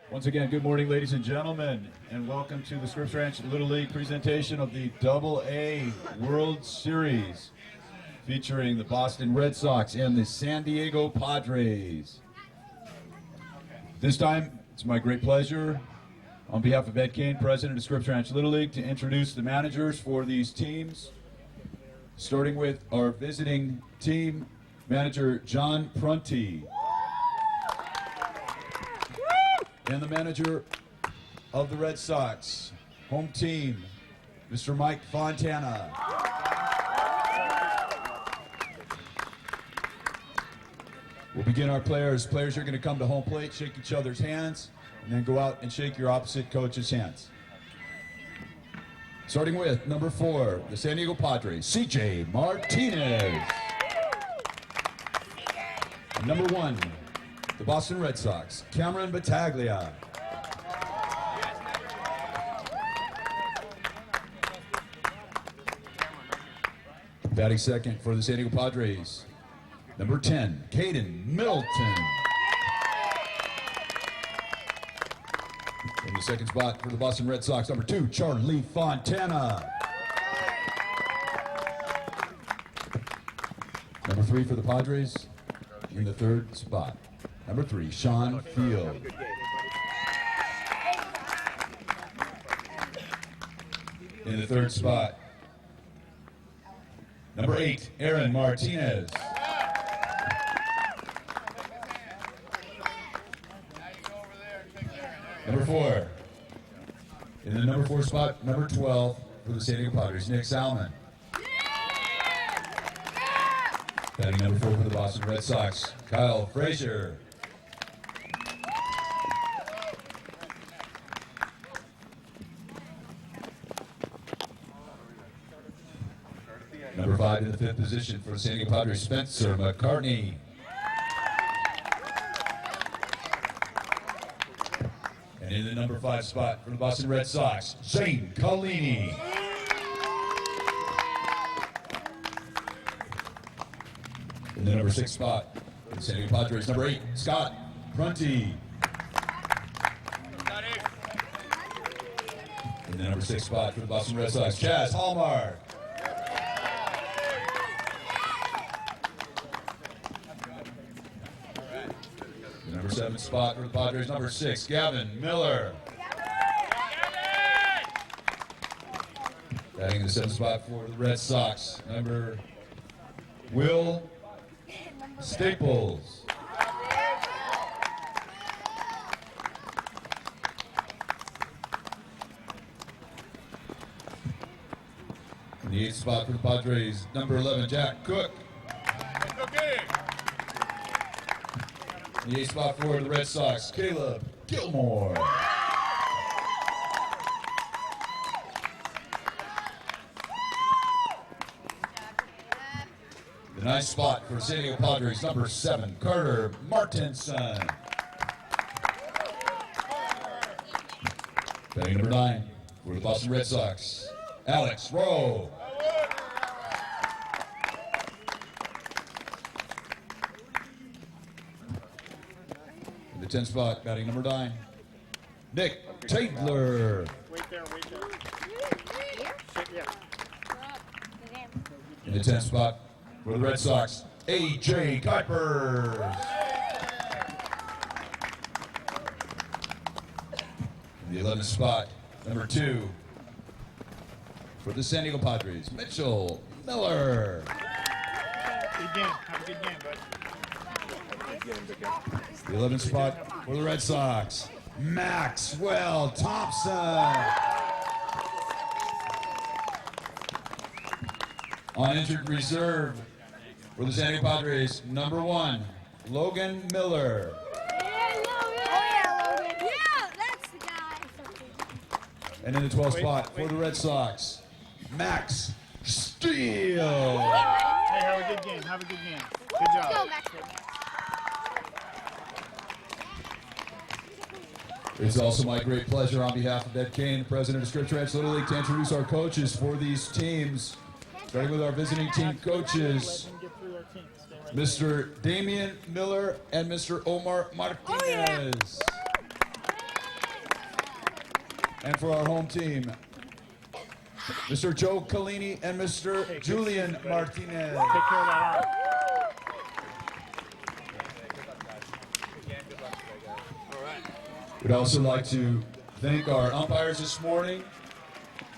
Once again, good morning, ladies and gentlemen, and welcome to the Scripps Ranch Little League presentation of the AA World Series, featuring the Boston Red Sox and the San Diego Padres. This time, it's my great pleasure, on behalf of Ed Kane, President of Scripps Ranch Little League, to introduce the managers for these teams, starting with our visiting team manager, John Prunty. And the manager of the Red Sox, home team, Mr. Mike Fontana. We'll begin our players. Players are going to come to home plate, shake each other's hands, and then go out and shake your opposite coach's hands. Starting with number 4, the San Diego Padres, CJ Martinez. Number 1, the Boston Red Sox, Cameron Battaglia. Batting second for the San Diego Padres, number 10, Caden Middleton. In the second spot for the Boston Red Sox, number 2, Charlie Fontana. Number 3 for the Padres, in the third spot, number 3, Sean Field. In the third spot, number 8, Aaron Martinez. Number 4, in the number 4 spot, number 12 for the San Diego Padres, Nick Salmon. Batting number 4 for the Boston Red Sox, Kyle Frazier. Number 5 in the 5th position for the San Diego Padres, Spencer McCartney. And in the number 5 spot for the Boston Red Sox, Shane Collini. In the number 6 spot for the San Diego Padres, number 8, Scott Prunty. In the number 6 spot for the Boston Red Sox, Chaz Hallmark. The number 7 spot for the Padres, number 6, Gavin Miller. Batting in the 7th spot for the Red Sox, number Will Staples. In the 8th spot for the Padres, number 11, Jack Cook. In the 8th spot for the Red Sox, Caleb Gilmore. The 9th spot for San Diego Padres, number 7, Carter Martinson. Batting number 9 for the Boston Red Sox, Alex Rowe. In the 10th spot, batting number 9, Nick Taylor. Wait there. In the 10th spot for the Red Sox, A.J. Kuipers. In the 11th spot, number 2 for the San Diego Padres, Mitchell Miller. Good game. Have a good game, bud. The 11th spot for the Red Sox, Maxwell Thompson. On injured reserve for the San Diego Padres, number 1, Logan Miller. And in the 12th spot for the Red Sox, Max Steele. Hey, have a good game. Have a good game. Good job. It's also my great pleasure on behalf of Ed Kane, President of Scripps Ranch Little League, to introduce our coaches for these teams. Starting with our visiting team coaches, Mr. Damian Miller and Mr. Omar Martinez. And for our home team, Mr. Joe Collini and Mr. Julian Martinez. Take care of that arm. We'd also like to thank our umpires this morning,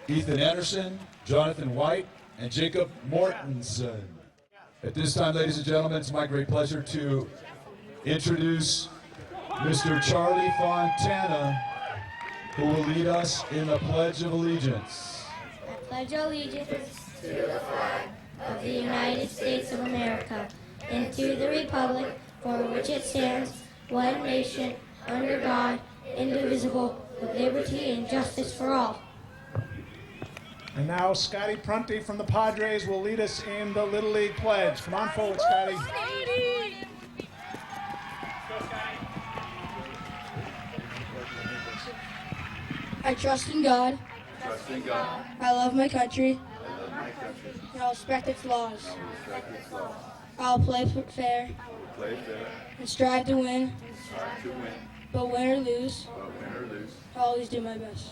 Ethan Anderson, Jonathan White, and Jacob Mortensen. At this time, ladies and gentlemen, it's my great pleasure to introduce Mr. Charlie Fontana, who will lead us in the Pledge of Allegiance. I pledge allegiance to the flag of the United States of America and to the republic for which it stands, one nation, under God, indivisible, with liberty and justice for all. And now Scotty Prunty from the Padres will lead us in the Little League Pledge. Come on forward, Scotty. I trust in God. I love my country. And I'll respect its laws. I'll play fair. And strive to win. But win or lose, I'll always do my best.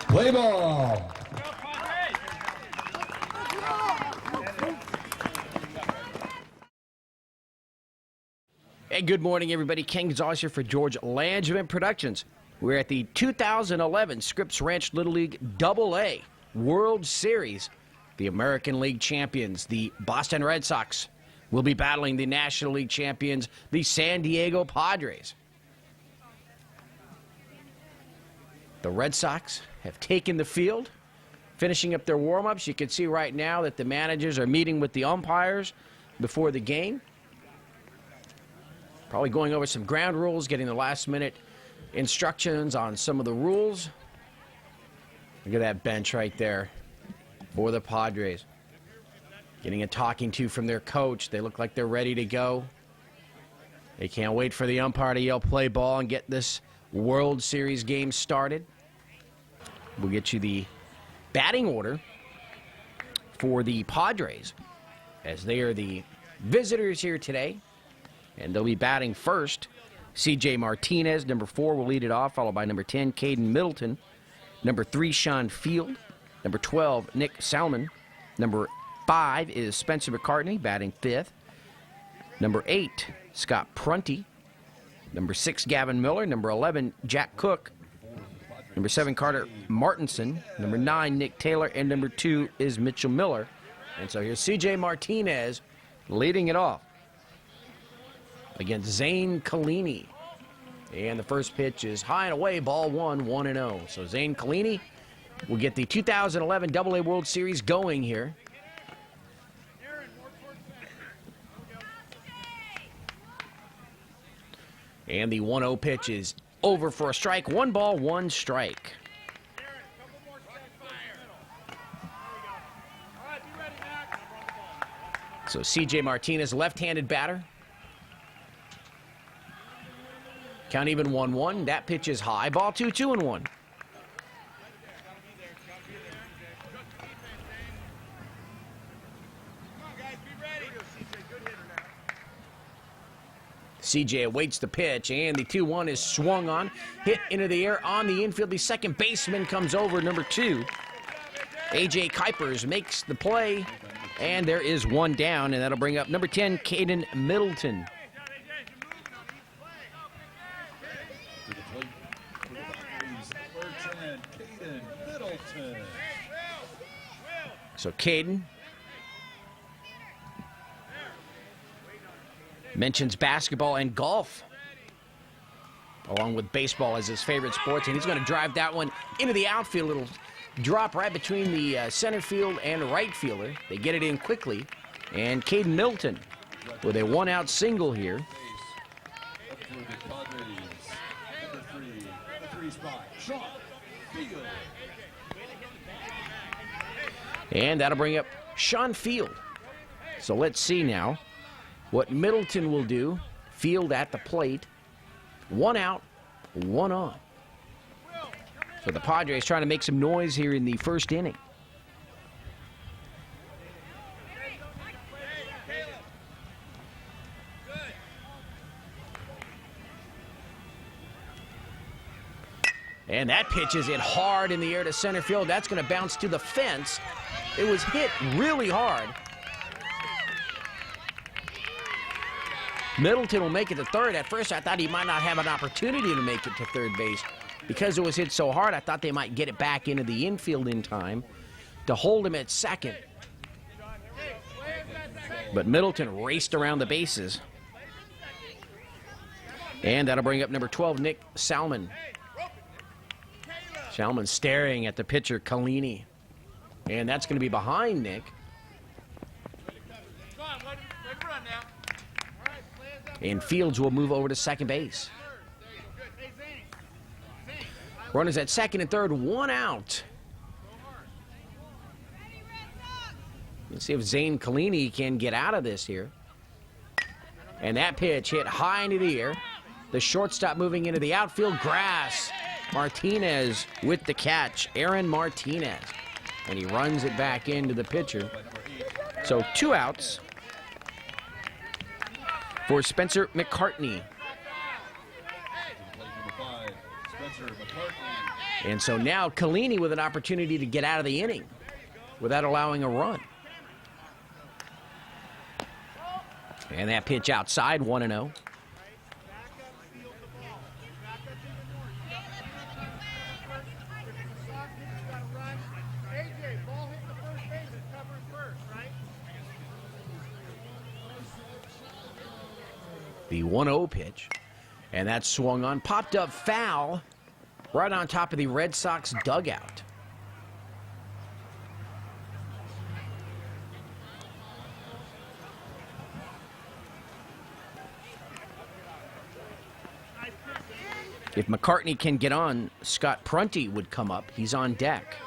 Play ball. Hey, good morning, everybody. Ken Gonzalez here for George Langevin Productions. We're at the 2011 Scripps Ranch Little League AA World Series. The American League champions, the Boston Red Sox, will be battling the National League champions, the San Diego Padres. The Red Sox have taken the field, finishing up their warm-ups. You can see right now that the managers are meeting with the umpires before the game. Probably going over some ground rules, getting the last-minute instructions on some of the rules. Look at that bench right there for the Padres. Getting a talking to from their coach. They look like they're ready to go. They can't wait for the umpire to yell play ball and get this World Series game started. We'll get you the batting order for the Padres, as they are the visitors here today. And they'll be batting first. C.J. Martinez, number 4, will lead it off, followed by number 10, Caden Middleton. Number 3, Sean Field. Number 12, Nick Salmon. Number 5 is Spencer McCartney, batting 5th. Number 8, Scott Prunty. Number 6, Gavin Miller. Number 11, Jack Cook. Number 7, Carter Martinson. Number 9, Nick Taylor. And number 2 is Mitchell Miller. And so here's C.J. Martinez leading it off against Zane Collini. And the first pitch is high and away, ball 1-0. So Zane Collini will get the 2011 AA World Series going here. And the 1-0 pitch is over for a strike. 1 ball, 1 strike. So C.J. Martinez, left-handed batter. Count even 1-1. That pitch is high. Ball 2, 2-1. CJ awaits the pitch, and the 2-1 is swung on. Hit into the air on the infield. The second baseman comes over, number 2. A.J. Kuipers makes the play, and there is 1 down, and that'll bring up number 10, Caden Middleton. Number 10, Caden Middleton. Middleton. So Caden mentions basketball and golf, along with baseball as his favorite sports, and he's going to drive that one into the outfield. It'll drop right between the center field and right fielder. They get it in quickly, and Caden Middleton with a one-out single here. Up for the Padres. Number three spot, Sean Field. And that'll bring up Sean Field. So let's see now what Middleton will do. Field at the plate. One out, one on. So the Padres trying to make some noise here in the first inning. And that pitch is hit hard in the air to center field. That's going to bounce to the fence. It was hit really hard. Middleton will make it to third. At first, I thought he might not have an opportunity to make it to third base. Because it was hit so hard, I thought they might get it back into the infield in time to hold him at second. But Middleton raced around the bases. And that'll bring up number 12, Nick Salmon. Salmon staring at the pitcher, Kalini. And that's going to be behind Nick. And Fields will move over to second base. Runners at second and third, one out. Let's see if Zane Kalini can get out of this here. And that pitch hit high into the air. The shortstop moving into the outfield, grass. Martinez with the catch, Aaron Martinez. And he runs it back into the pitcher. So 2 outs for Spencer McCartney. Number 5, Spencer McCartney. And so now Kalini with an opportunity to get out of the inning without allowing a run. And that pitch outside, 1-0. The 1-0 pitch. And that's swung on. Popped up foul right on top of the Red Sox dugout. If McCartney can get on, Scott Prunty would come up. He's on deck.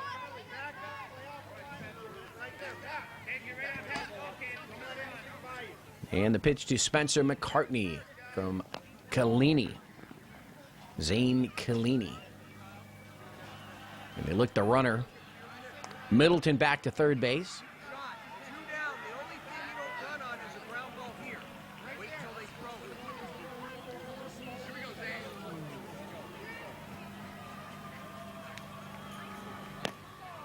And the pitch to Spencer McCartney from Kalini. Zane Kalini. And they look the runner. Middleton back to third base.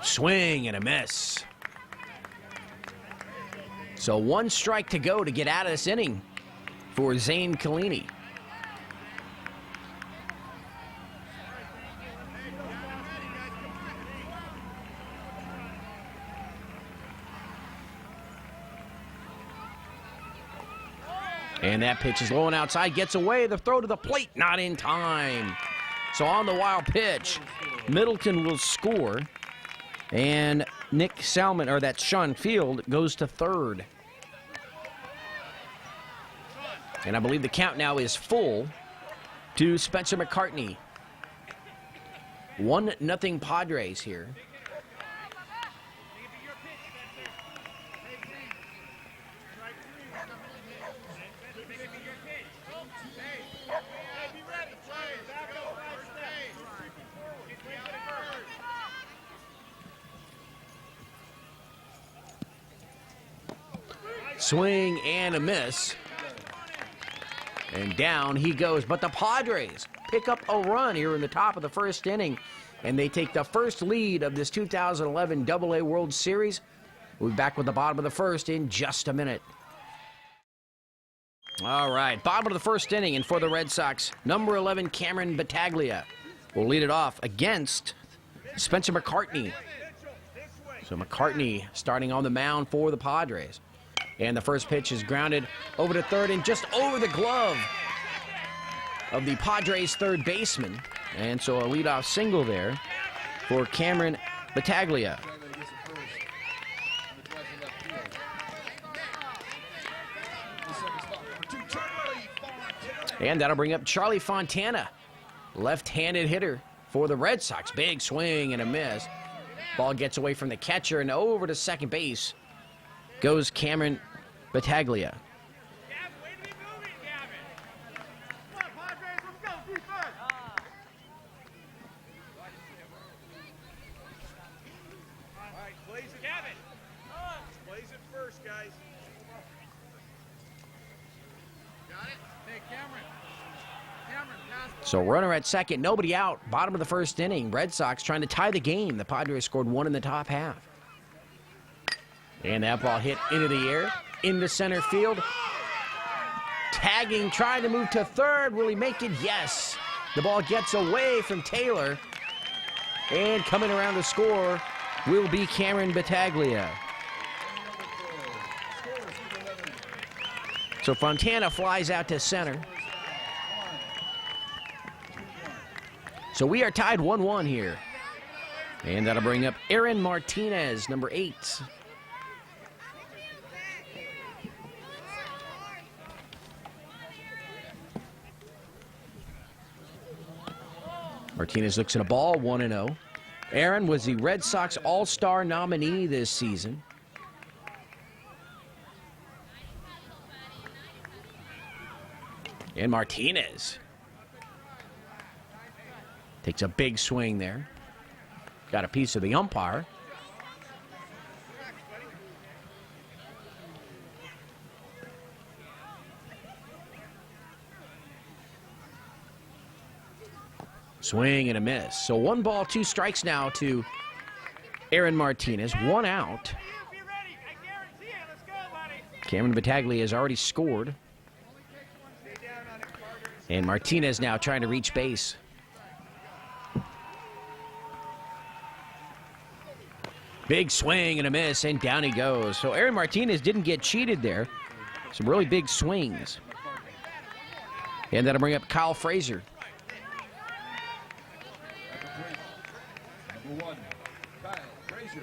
Swing and a miss. So 1 strike to go to get out of this inning for Zane Kalini. And that pitch is low and outside, gets away. The throw to the plate, not in time. So on the wild pitch, Middleton will score. And Nick Salmon, or that's Sean Field, goes to third. And I believe the count now is full to Spencer McCartney. 1-0 Padres here. Swing and a miss. And down he goes. But the Padres pick up a run here in the top of the first inning. And they take the first lead of this 2011 AA World Series. We'll be back with the bottom of the first in just a minute. All right, bottom of the first inning. And for the Red Sox, number 11, Cameron Battaglia will lead it off against Spencer McCartney. So McCartney starting on the mound for the Padres. And the first pitch is grounded over to third and just over the glove of the Padres third baseman. And so a leadoff single there for Cameron Battaglia. And that'll bring up Charlie Fontana, left-handed hitter for the Red Sox. Big swing and a miss. Ball gets away from the catcher and over to second base goes Cameron Battaglia. So runner at second, nobody out. Bottom of the first inning. Red Sox trying to tie the game. The Padres scored one in the top half. And that ball hit into the air, into center field. Tagging, trying to move to third. Will he make it? Yes. The ball gets away from Taylor. And coming around to score will be Cameron Battaglia. So Fontana flies out to center. So we are tied 1-1 here. And that'll bring up Aaron Martinez, number 8. Martinez looks at a ball, 1-0. Aaron was the Red Sox All-Star nominee this season. And Martinez takes a big swing there. Got a piece of the umpire. Swing and a miss. So 1 ball, 2 strikes now to Aaron Martinez. 1 out. Cameron Battaglia has already scored. And Martinez now trying to reach base. Big swing and a miss, and down he goes. So Aaron Martinez didn't get cheated there. Some really big swings. And that'll bring up Kyle Frazier. Number 1, Kyle Frazier.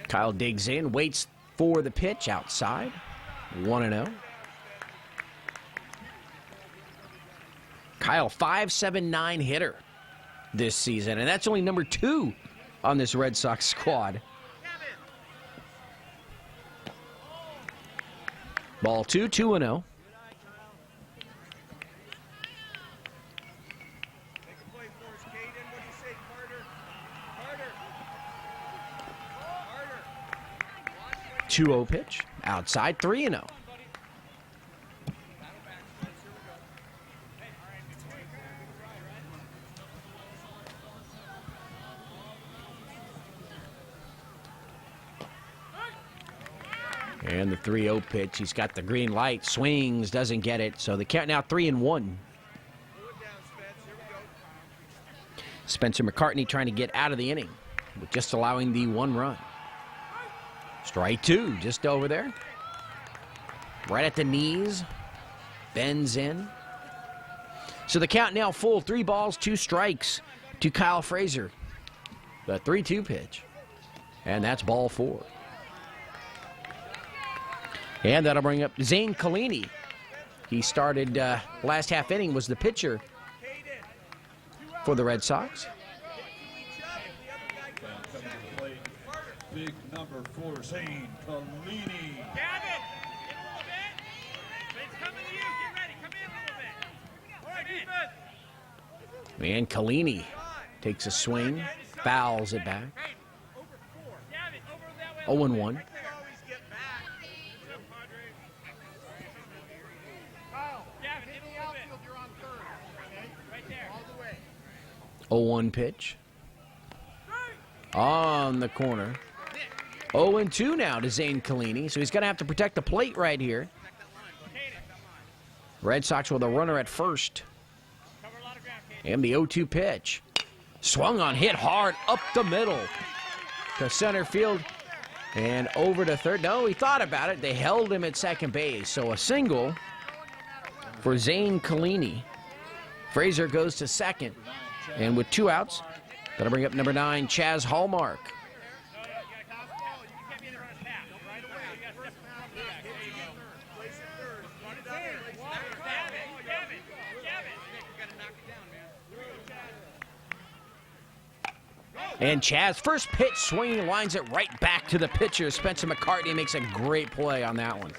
Kyle digs in, waits for the pitch outside. 1-0. Kyle, 5.79 hitter this season, and that's only number 2 on this Red Sox squad. Ball 2, 2-0. Two-0 pitch outside, 3-0. And the 3-0 pitch, he's got the green light, swings, doesn't get it. So the count now 3-1. Spencer McCartney trying to get out of the inning with just allowing the 1 run. Strike 2, just over there. Right at the knees, bends in. So the count now full, 3 balls, 2 strikes to Kyle Frazier. The 3-2 pitch. And that's ball 4. And that'll bring up Zane Collini. He started last half inning, was the pitcher for the Red Sox. Coming to the plate, big number 4, Zane Collini. Gavin, get a little bit. It's coming to you. Get ready. Come in a little bit. All right, defense. And Collini takes a swing, fouls it back. 0-1. 0-1 pitch. On the corner. 0-2 now to Zane Collini. So he's going to have to protect the plate right here. Red Sox with a runner at first. And the 0-2 pitch. Swung on, hit hard up the middle to center field and over to third. No, he thought about it. They held him at second base. So a single for Zane Collini. Frazier goes to second. And with 2 outs, that'll bring up number 9, Chaz Hallmark. And Chaz, first pitch swinging, lines it right back to the pitcher. Spencer McCartney makes a great play on that one.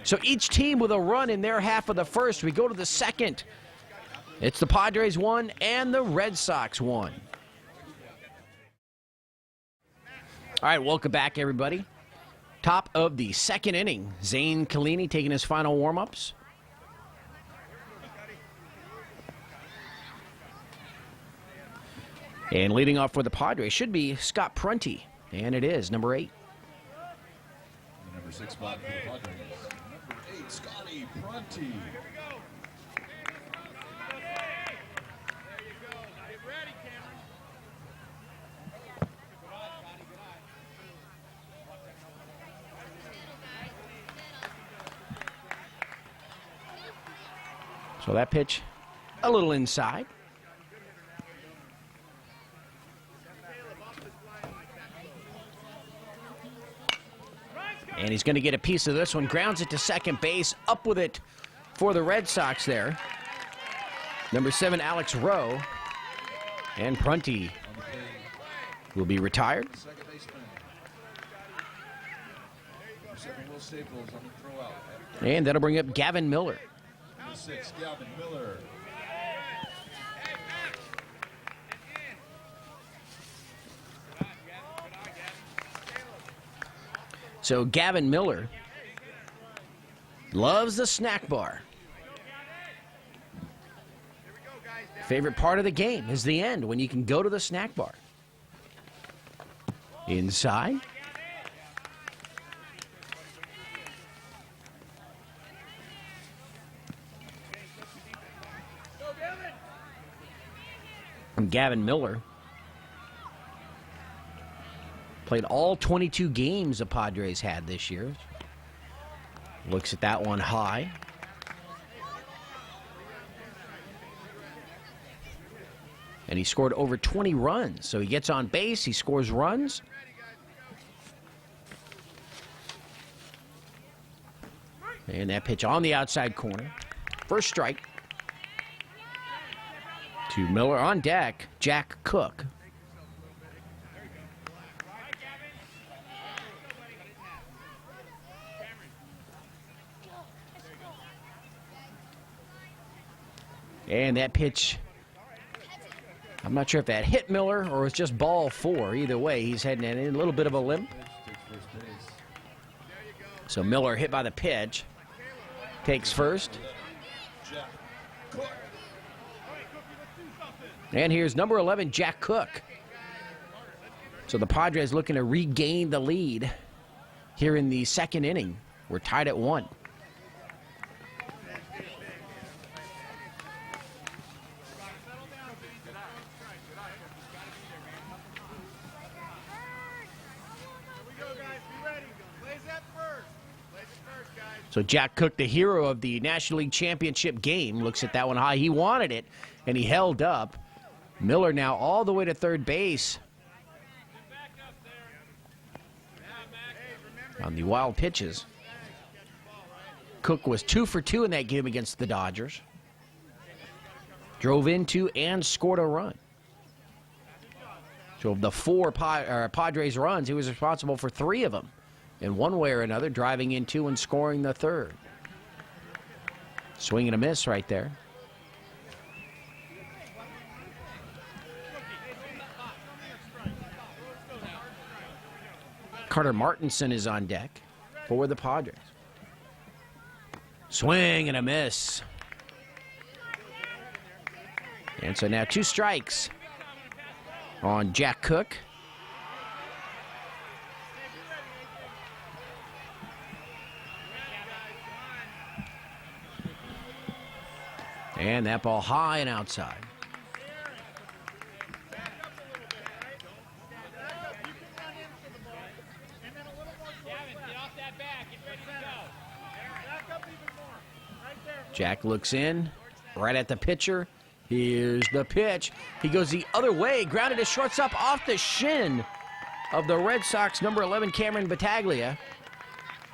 So each team with a run in their half of the first. We go to the second. It's the Padres 1 and the Red Sox 1. All right, welcome back, everybody. Top of the second inning. Zane Collini taking his final warm-ups. And leading off for the Padres should be Scott Prunty. And it is, number 8. The number 6 spot for the Padres. Number 8, Scotty Prunty. So that pitch a little inside. And he's going to get a piece of this one. Grounds it to second base. Up with it for the Red Sox there. Number 7, Alex Rowe. And Prunty will be retired. Second baseman. Number 7, Will Staples on the throw out. And that'll bring up Gavin Miller. Number 6, Gavin Miller. So Gavin Miller loves the snack bar. Favorite part of the game is the end when you can go to the snack bar. Inside. From Gavin Miller. Played all 22 games the Padres had this year. Looks at that one high. And he scored over 20 runs. So he gets on base, he scores runs. And that pitch on the outside corner. First strike. To Miller on deck, Jack Cook. And that pitch, I'm not sure if that hit Miller or was just ball 4. Either way, he's heading in a little bit of a limp. So Miller hit by the pitch. Takes first. And here's number 11, Jack Cook. So the Padres looking to regain the lead here in the second inning. We're tied at 1. So Jack Cook, the hero of the National League Championship game, looks at that one high. He wanted it, and he held up. Miller now all the way to third base. On the wild pitches. Cook was 2 for 2 in that game against the Dodgers. Drove into and scored a run. So of the 4 Padres runs, he was responsible for 3 of them. In one way or another, driving into and scoring the third. Swing and a miss right there. Carter Martinson is on deck for the Padres. Swing and a miss. And so now 2 strikes on Jack Cook. And that ball high and outside. Jack looks in, right at the pitcher. Here's the pitch. He goes the other way, grounded to shortstop off the shin of the Red Sox number 11, Cameron Battaglia.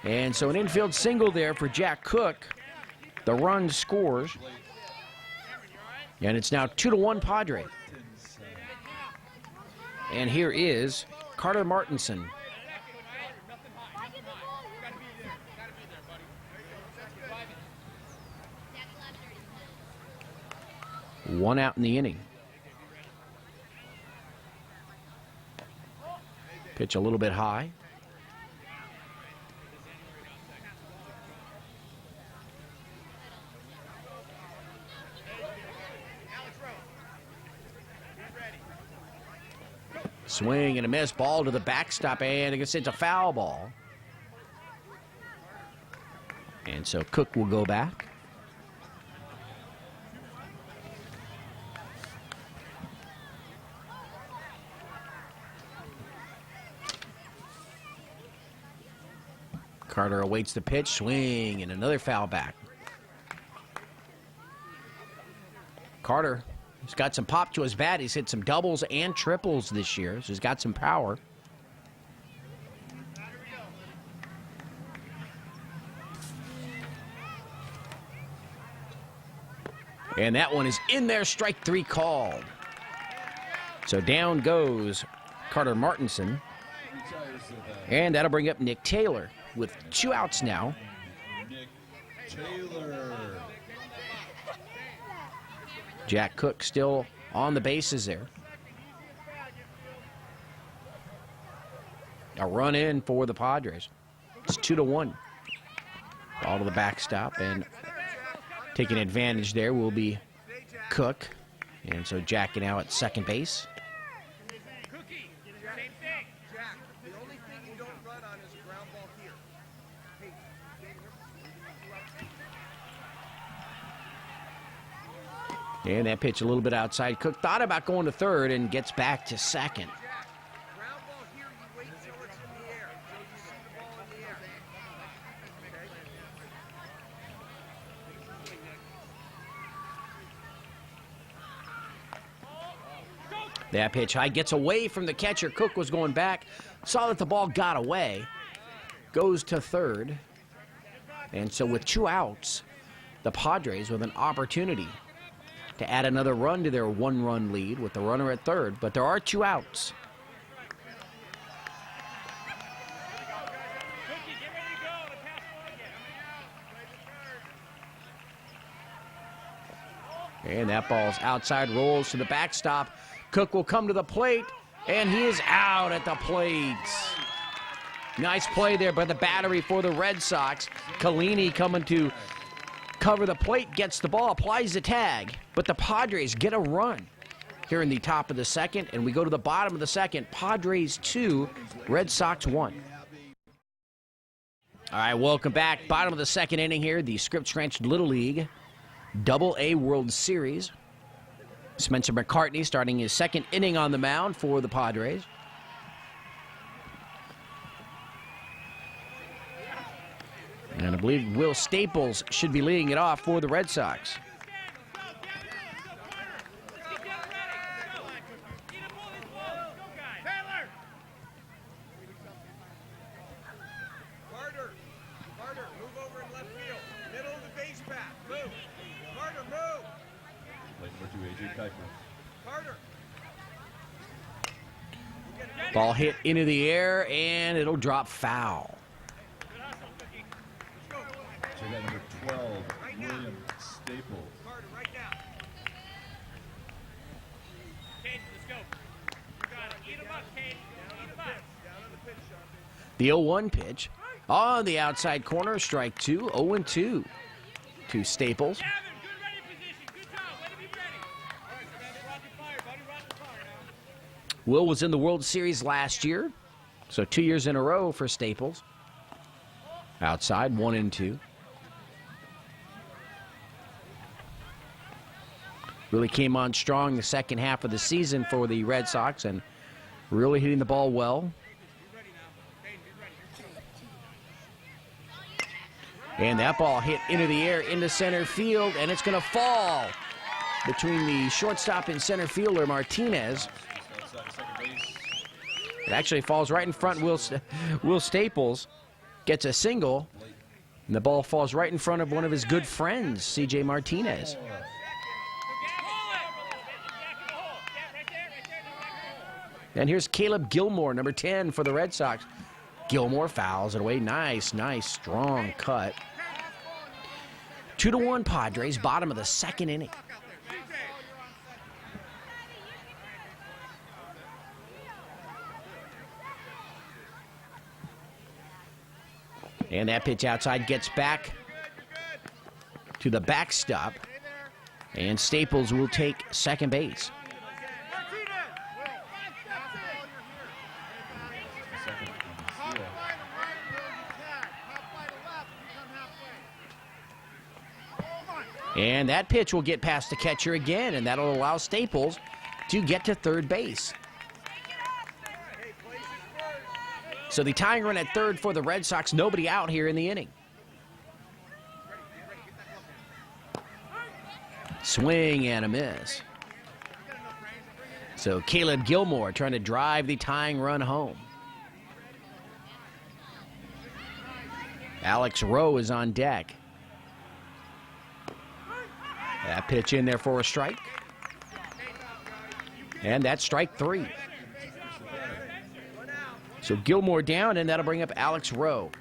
And so an infield single there for Jack Cook. The run scores. And it's now 2-1 Padres. And here is Carter Martinson. One out in the inning. Pitch a little bit high. Swing and a miss, ball to the backstop, and it's a foul ball. And so Cook will go back. Carter awaits the pitch, swing, and another foul back. Carter, he's got some pop to his bat. He's hit some doubles and triples this year, so he's got some power. And that one is in there, strike three called. So down goes Carter Martinson. And that'll bring up Nick Taylor with 2 outs now. Nick Taylor. Jack Cook still on the bases there. A run in for the Padres. It's 2-1. Ball to the backstop, and taking advantage there will be Cook. And so Jack now at second base. And that pitch a little bit outside. Cook thought about going to third and gets back to second. That pitch high gets away from the catcher. Cook was going back, saw that the ball got away, goes to third. And so with 2 outs, the Padres with an opportunity to add another run to their 1-run lead with the runner at third, but there are 2 outs. And that ball's outside, rolls to the backstop. Cook will come to the plate, and he is out at the plate. Nice play there by the battery for the Red Sox. Collini coming to cover the plate, gets the ball, applies the tag, but the Padres get a run here in the top of the second, and we go to the bottom of the second. Padres 2, Red Sox 1. All right, welcome back. Bottom of the second inning here, the Scripps Ranch Little League Double-A World Series. Spencer McCartney starting his second inning on the mound for the Padres. And I believe Will Staples should be leading it off for the Red Sox. Carter, move over in left field. Middle of the base path. Move. Carter, move. Play number 2, AJ Kuiper. Carter. Ball hit into the air, and it'll drop foul. Check out number 12, William Staples. Carter, right now. Cade, let's go. You got it. Eat him up, Cade. Eat him up. Down on the pitch, Sean. The 0-1 pitch on the outside corner, strike 2, 0-2 to Staples. Gavin, good ready position. Good job. Way to be ready. All right, so now rapid fire, buddy. Rapid fire now. Will was in the World Series last year, so 2 years in a row for Staples. Outside, 1-2. Really came on strong the second half of the season for the Red Sox and really hitting the ball well. And that ball hit into the air, into center field, and it's going to fall between the shortstop and center fielder, Martinez. It actually falls right in front. Will Staples gets a single, and the ball falls right in front of one of his good friends, C.J. Martinez. And here's Caleb Gilmore, number 10 for the Red Sox. Gilmore fouls it away. Nice, strong cut. 2-1 Padres, bottom of the second inning. And that pitch outside gets back to the backstop. And Staples will take second base. And that pitch will get past the catcher again, and that'll allow Staples to get to third base. So the tying run at third for the Red Sox, nobody out here in the inning. Swing and a miss. So Caleb Gilmore trying to drive the tying run home. Alex Rowe is on deck. That pitch in there for a strike. And that's strike 3. So Gilmore down, and that'll bring up Alex Rowe.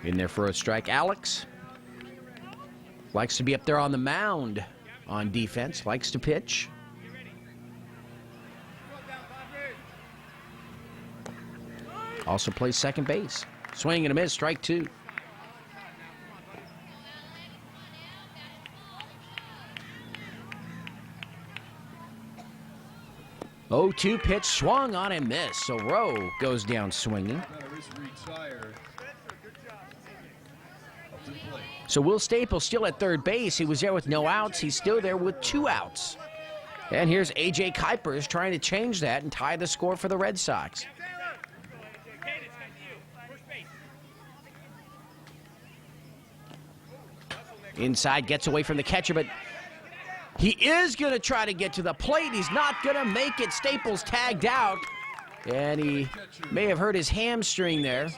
In there for a strike. Alex likes to be up there on the mound on defense, likes to pitch. Also plays second base. Swing and a miss, strike 2. 0-2 pitch, swung on and missed. So Rowe goes down swinging. So Will Staples still at third base. He was there with no outs. He's still there with 2 outs. And here's A.J. Kuipers trying to change that and tie the score for the Red Sox. Inside, gets away from the catcher, but he is going to try to get to the plate. He's not going to make it. Staples tagged out, and he may have hurt his hamstring there.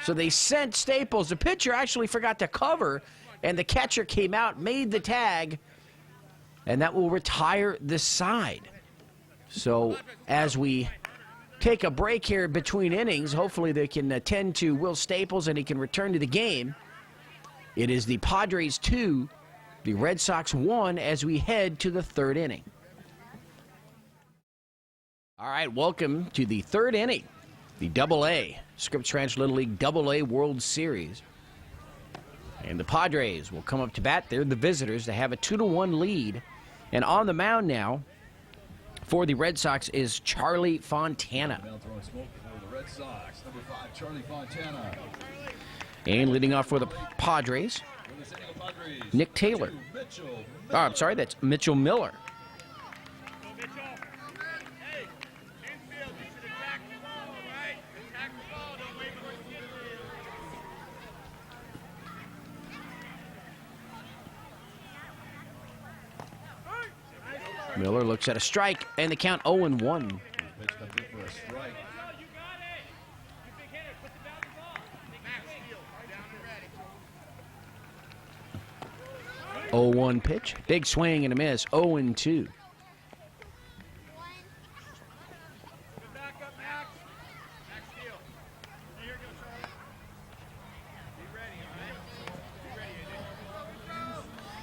So they sent Staples. The pitcher actually forgot to cover, and the catcher came out, made the tag, and that will retire this side. So as we take a break here between innings, hopefully they can attend to Will Staples and he can return to the game. It is the Padres 2, the Red Sox 1 as we head to the third inning. All right, welcome to the third inning, the Double-A, Scripps Ranch Little League Double-A World Series. And the Padres will come up to bat. They're the visitors. They have a 2-1 lead. And on the mound now for the Red Sox is Charlie Fontana. Now throwing smoke for the Red Sox, number 5, Charlie Fontana. And leading off for the Padres, Nick Taylor. Oh, I'm sorry, that's Mitchell Miller. Miller looks at a strike, and the count 0-1. 0-1 pitch. Big swing and a miss. 0-2.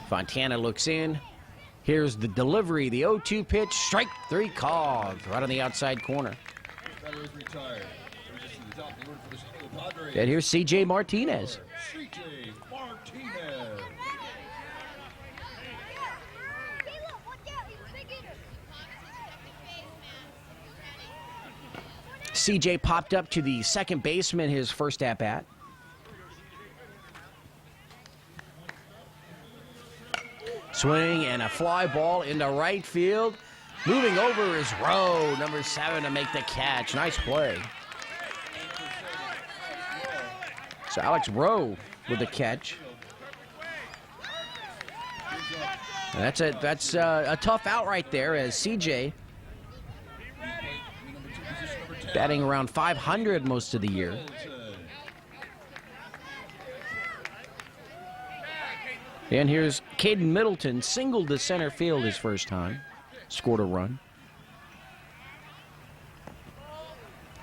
Fontana looks in. Here's the delivery. The 0-2 pitch. Strike 3 called. Right on the outside corner. And here's C.J. Martinez. C.J. Martinez. CJ popped up to the second baseman his first at-bat. Swing and a fly ball into right field. Moving over is Rowe, number 7, to make the catch. Nice play. So Alex Rowe with the catch. And that's a tough out right there, as CJ batting around 500 most of the year. And here's Caden Middleton, singled to center field his first time. Scored a run.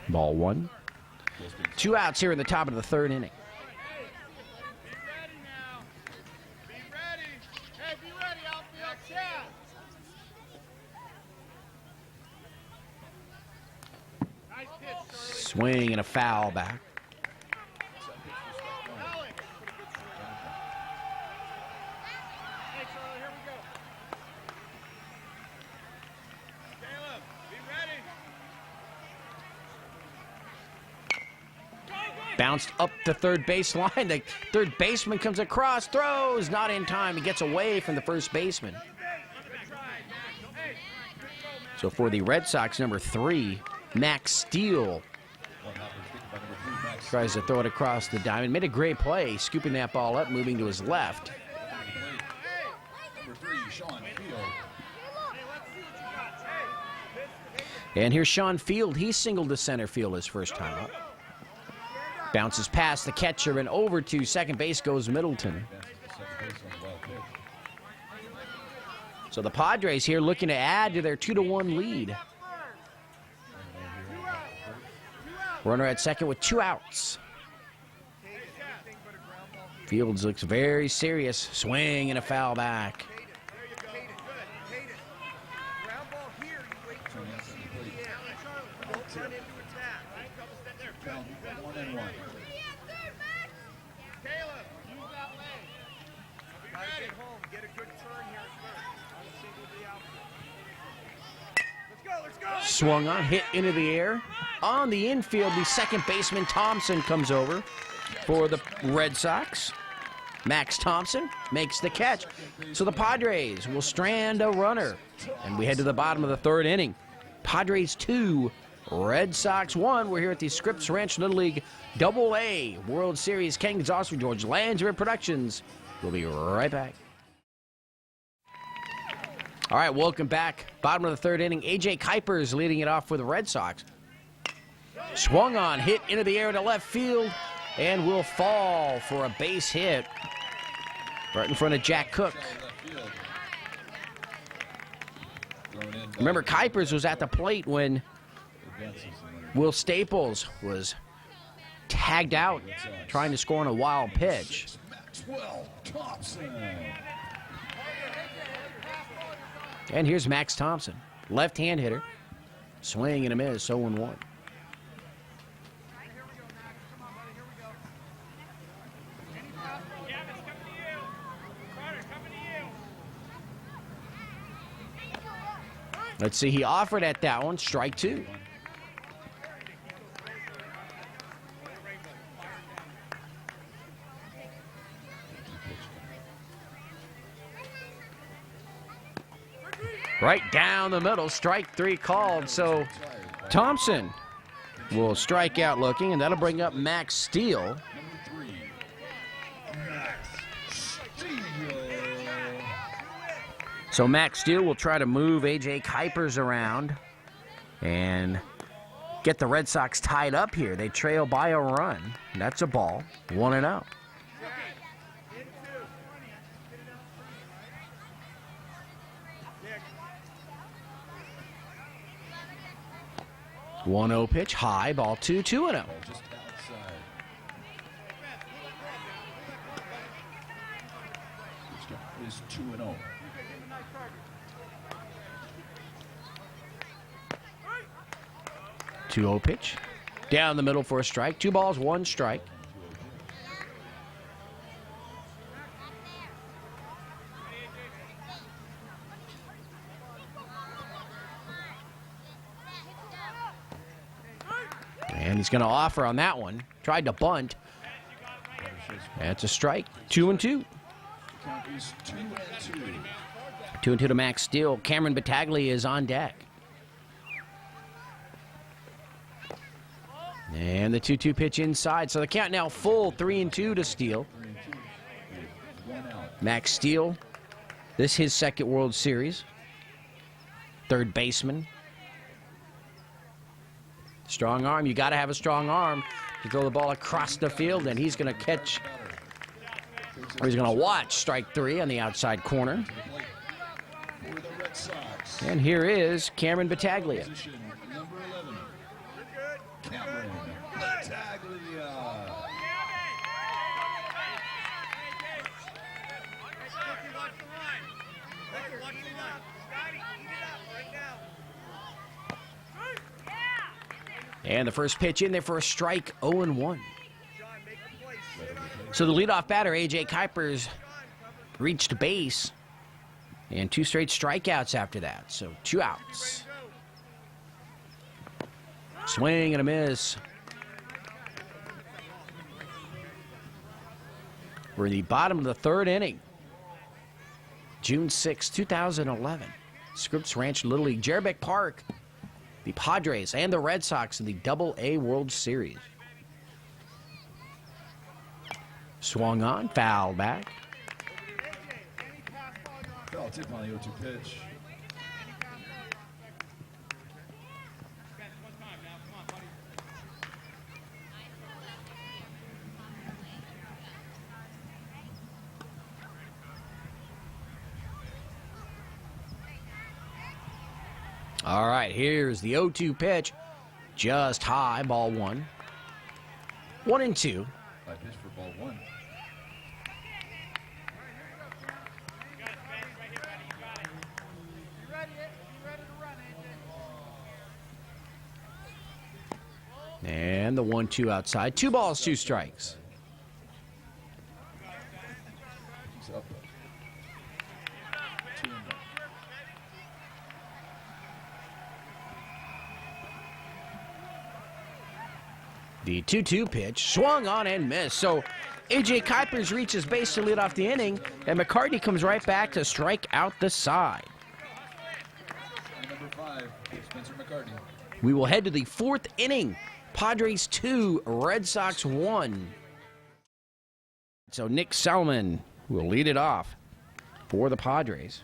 Ball 1. 2 outs here in the top of the 3rd inning. Swing and a foul back. Bounced up the third baseline. The third baseman comes across, throws, not in time. He gets away from the first baseman. So for the Red Sox, number 3, Max Steele tries to throw it across the diamond. Made a great play, scooping that ball up, moving to his left. And here's Sean Field. He singled to center field his first time up. Bounces past the catcher and over to second base goes Middleton. So the Padres here looking to add to their 2-1 lead. Runner at second with 2 outs. Fields looks very serious. Swing and a foul back. Swung on, hit into the air. On the infield, the second baseman Thompson comes over for the Red Sox. Max Thompson makes the catch. So the Padres will strand a runner. And we head to the bottom of the 3rd inning. Padres 2, Red Sox 1. We're here at the Scripps Ranch Little League AA World Series. Ken Gonzalez for George Landsman Productions. We'll be right back. All right, welcome back. Bottom of the 3rd inning. A.J. Kuipers leading it off for the Red Sox. Swung on, hit into the air to left field, and will fall for a base hit right in front of Jack Cook. Remember, Kuipers was at the plate when Will Staples was tagged out trying to score on a wild pitch. And here's Max Thompson, left-hand hitter. Swing and a miss, 0-1. Let's see, he offered at that one, strike 2. Right down the middle, strike 3 called. So Thompson will strike out looking, and that'll bring up Max Steele. So Max Steele will try to move A.J. Kuipers around and get the Red Sox tied up here. They trail by a run. That's a ball, 1-0. One-0 pitch, high, ball 2, 2-0. Is 2-0. Two-0 pitch, down the middle for a strike. 2 balls, 1 strike. And he's going to offer on that one. Tried to bunt. That's a strike. 2-2. Count is 2-2. 2-2 to Max Steele. Cameron Battaglia is on deck. And the 2-2 pitch inside. So the count now full 3-2 to Steele. Max Steele, this his second World Series. Third baseman. Strong arm. You got to have a strong arm to throw the ball across the field, and he's going to catch, or he's going to watch strike 3 on the outside corner. And here is Cameron Battaglia. Position number 11. Cameron Battaglia. Watch the line. Watch the line. Scotty, eat it up right now. And the first pitch in there for a strike, 0-1. John, make a place. So the leadoff batter, A.J. Kuipers, reached base. And 2 straight strikeouts after that. So 2 outs. Swing and a miss. We're in the bottom of the 3rd inning. June 6, 2011. Scripps Ranch Little League, Jerbeck Park. The Padres and the Red Sox in the Double-A World Series. Swung on, foul back. Foul tip on the 0-2 pitch. All right, here's the 0-2 pitch. Just high, ball 1. 1-2. High pitch for ball 1. And the 1-2 outside. 2 balls, 2 strikes. He's up. 2-1. The 2-2 pitch swung on and missed. So A.J. Kuipers reaches base to lead off the inning, and McCartney comes right back to strike out the side. Number 5, Spencer McCartney. We will head to the 4th inning. Padres 2, Red Sox 1. So Nick Selman will lead it off for the Padres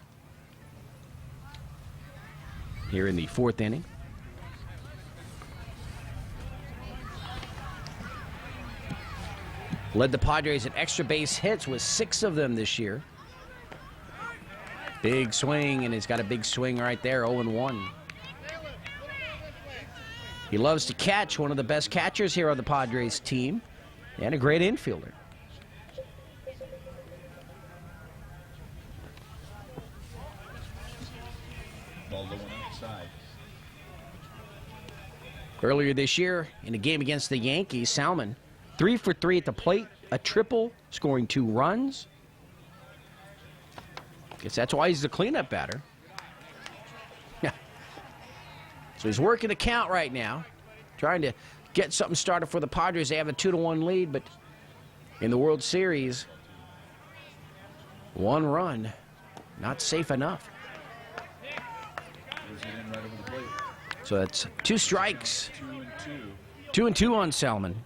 here in the 4th inning. Led the Padres in extra base hits with 6 of them this year. Big swing, and he's got a big swing right there, 0-1. He loves to catch, one of the best catchers here on the Padres team, and a great infielder. Ball low on outside. Earlier this year, in a game against the Yankees, Salmon 3 for 3 at the plate, a triple, scoring 2 runs. Guess that's why he's the cleanup batter. Yeah. So he's working the count right now, trying to get something started for the Padres. They have a 2-1 lead, but in the World Series, 1 run, not safe enough. Goes in right over the plate. So that's 2 strikes. 2-2. 2-2 on Selman.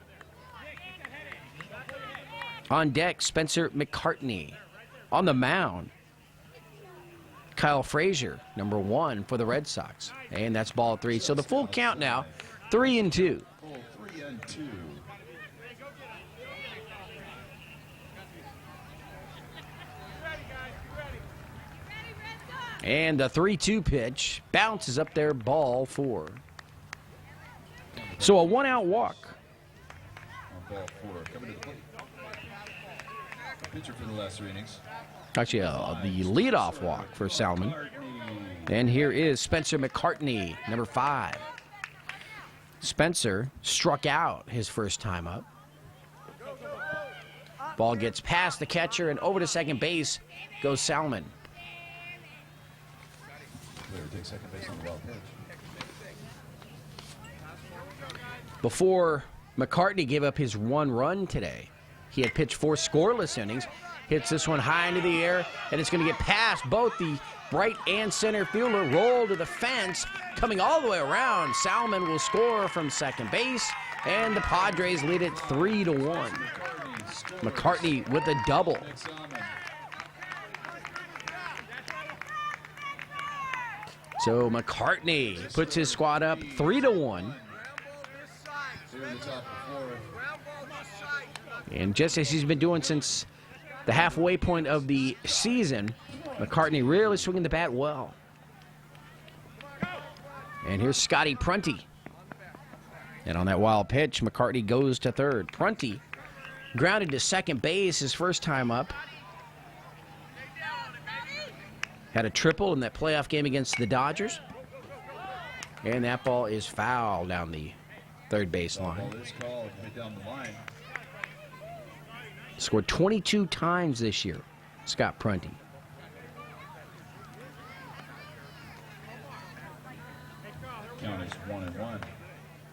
On deck, Spencer McCartney. On the mound, Kyle Frazier, number 1 for the Red Sox. And that's ball 3. So the full count now, 3-2. Full 3-2. And the 3-2 pitch bounces up there, ball 4. So a 1-out walk. On ball 4, coming to the plate. Pitcher for the last 3 innings. Actually, the leadoff walk for Salmon. And here is Spencer McCartney, number 5. Spencer struck out his first time up. Ball gets past the catcher and over to second base goes Salmon. Player takes second base on the wild pitch. before McCartney gave up his one run today. He had pitched 4 scoreless innings. Hits this one high into the air, and it's going to get past both the right and center fielder, roll to the fence, coming all the way around. Salmon will score from second base, and the Padres lead it 3-1. McCartney with a double. So McCartney puts his squad up 3-1. And just as he's been doing since the halfway point of the season, McCartney really swinging the bat well. And here's Scotty Prunty. And on that wild pitch, McCartney goes to third. Prunty grounded to second base his first time up. Had a triple in that playoff game against the Dodgers. And that ball is foul down the third base line. Scored 22 times this year, Scott Prunty. Count is 1-1.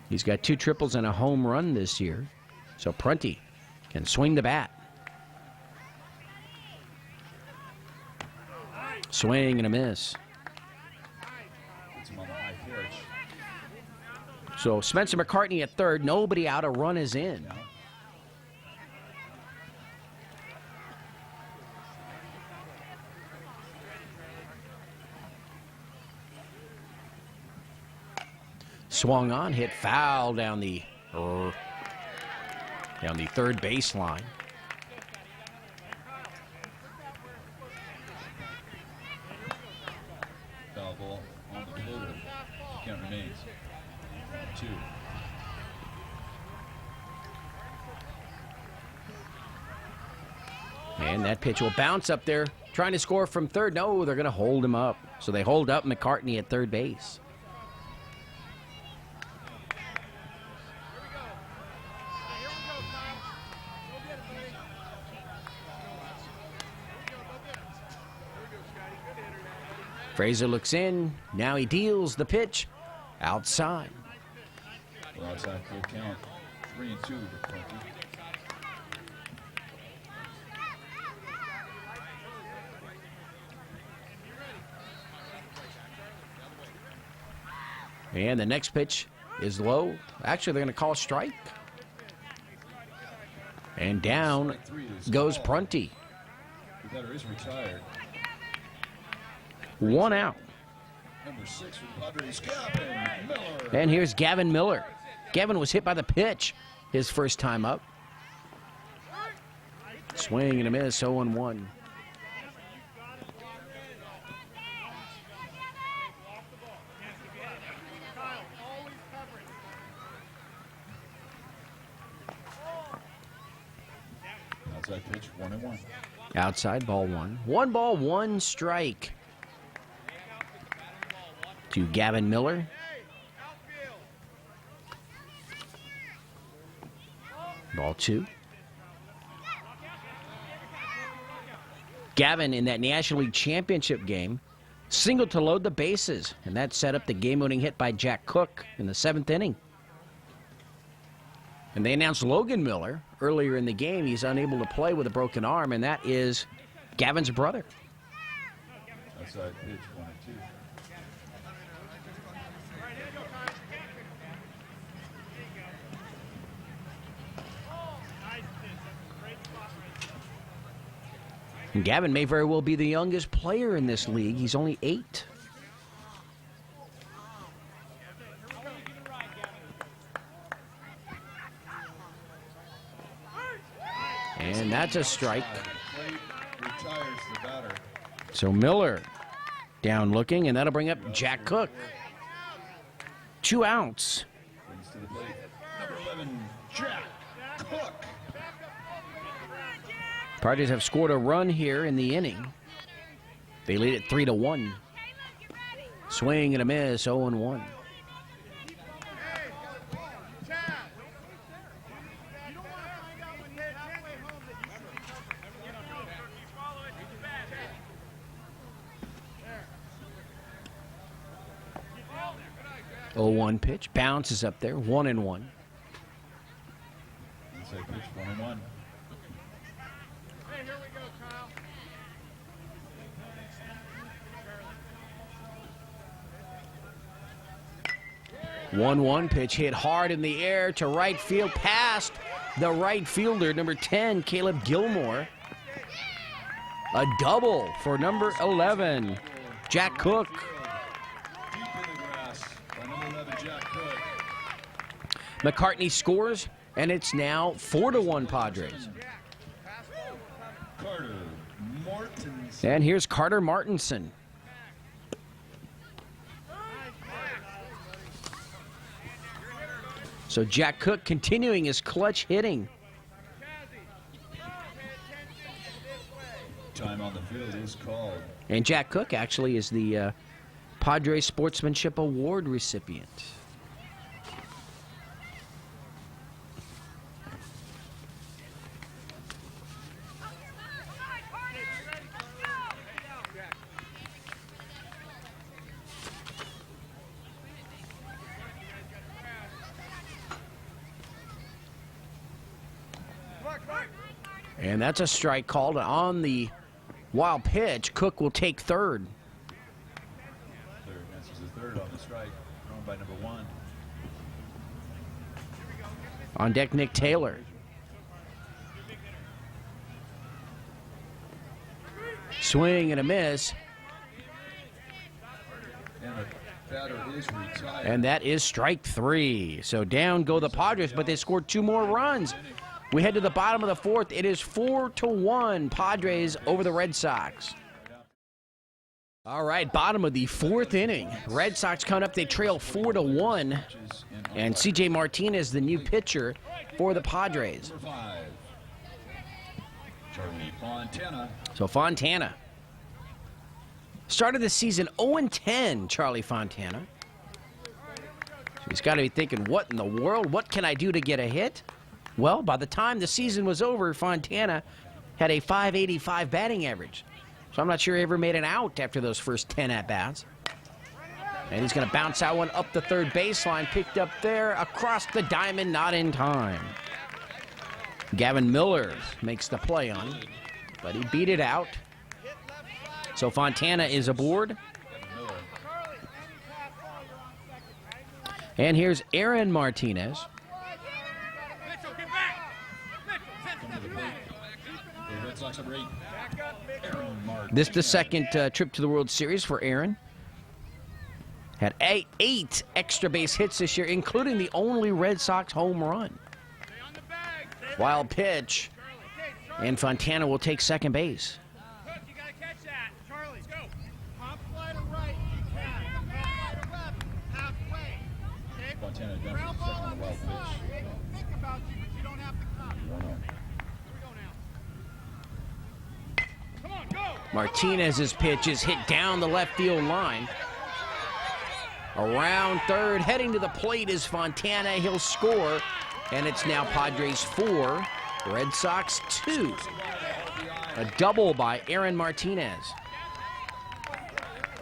He's got 2 triples and a home run this year. So Prunty can swing the bat. Swing and a miss. It's him on the high pitch. So Spencer McCartney at third. Nobody out. A run is in. Swung on, hit foul down the third baseline. Foul ball on the floater. Count remains 2. And that pitch will bounce up there, trying to score from third. No, they're going to hold him up. So they hold up McCartney at third base. Fraser looks in. Now he deals the pitch outside. Well, outside full count. 3-2 to Prunty. And the next pitch is low. Actually, they're going to call a strike. And down goes Prunty. The batter is retired. 1 out. Number 6 for the Padres, Gavin Miller. And here's Gavin Miller. Gavin was hit by the pitch his first time up. Swing and a miss, 0-1. Outside pitch, 1-1. Outside, ball 1. 1 ball, 1 strike to Gavin Miller. Ball 2. Gavin, in that National League Championship game, singled to load the bases, and that set up the game-winning hit by Jack Cook in the 7th inning. And they announced Logan Miller earlier in the game. He's unable to play with a broken arm, and that is Gavin's brother. Outside pitch, 1-2. And Gavin may very well be the youngest player in this league. He's only 8. And that's a strike. Retires the batter. So Miller down looking, and that'll bring up Jack Cook. 2 outs. Brings to the plate. Number 11, Jack Cook. Padres have scored a run here in the inning. They lead it 3-1. Swing and a miss, 0-1. Oh, 1 pitch, bounces up there, 1-1. Inside pitch, 1-1. Hey, here we go, Kyle. 1-1 pitch hit hard in the air to right field, past the right fielder, number 10, Caleb Gilmore. A double for number 11, Jack Cook. Deep in the grass by number 11, Jack Cook. McCartney scores, and it's now 4-1 Padres. Carter Mortensen. And here's Carter Martinson. So Jack Cook continuing his clutch hitting. Time on the field is called. And Jack Cook actually is the Padres Sportsmanship Award recipient. And that's a strike called on the wild pitch. Cook will take third. Third, this is the third on the strike, thrown by number 1. On deck, Nick Taylor. Swing and a miss. And the batter is retired. And that is strike 3. So down go the Padres, but they scored 2 more runs. We head to the bottom of the 4th. It is 4-1 Padres over the Red Sox. All right, bottom of the 4th inning. Red Sox coming up. They trail 4-1. And C.J. Martinez, the new pitcher for the Padres. Number 5, Charlie Fontana. So Fontana. Started the season 0-10, Charlie Fontana. So he's got to be thinking, what in the world? What can I do to get a hit? Well, by the time the season was over, Fontana had a .585 batting average. So I'm not sure he ever made an out after those first 10 at-bats. And he's going to bounce that one up the third baseline, picked up there, across the diamond, not in time. Gavin Miller makes the play on him, but he beat it out. So Fontana is aboard. And here's Aaron Martinez. Mitchell, get back! Mitchell, send it. The Red Sox number 8, Aaron Martinez. This the second trip to the World Series for Aaron. Had eight extra base hits this year, including the only Red Sox home run. Stay on the bag. Wild pitch, and Fontana will take second base. Cook, you gotta catch that. Charlie, let's go. Pop fly to right. You can. Pop fly to left. Halfway. Okay? Fontana down Ground for the ball second on wild this pitch. side. They will think about you, but you don't have to come. 1-0. Here we go now. Come on, go. Martinez's pitch is hit down the left field line. Around third, heading to the plate is Fontana. He'll score, and it's now Padres 4, Red Sox 2. A double by Aaron Martinez.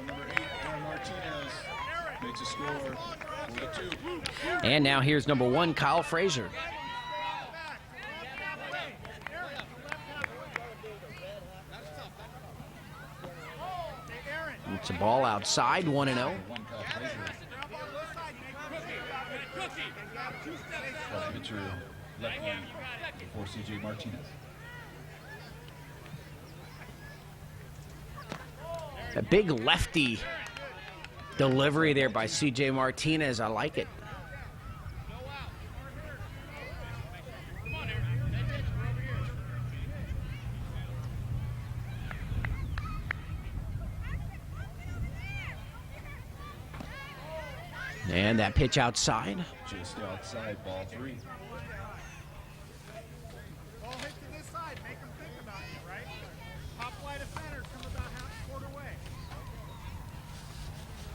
Number 8, Aaron Martinez makes a score. 4-2. And now here's number 1, Kyle Frazier. It's a ball outside, 1-0. 1 Kyle Frazier. Well, pitcher lefty for C.J. Martinez. A big lefty delivery there by C.J. Martinez. I like it. And that pitch outside. Just outside, ball 3. Ball hit to this side. Make them think about you, right? Pop fly to center. Come about half quarter way.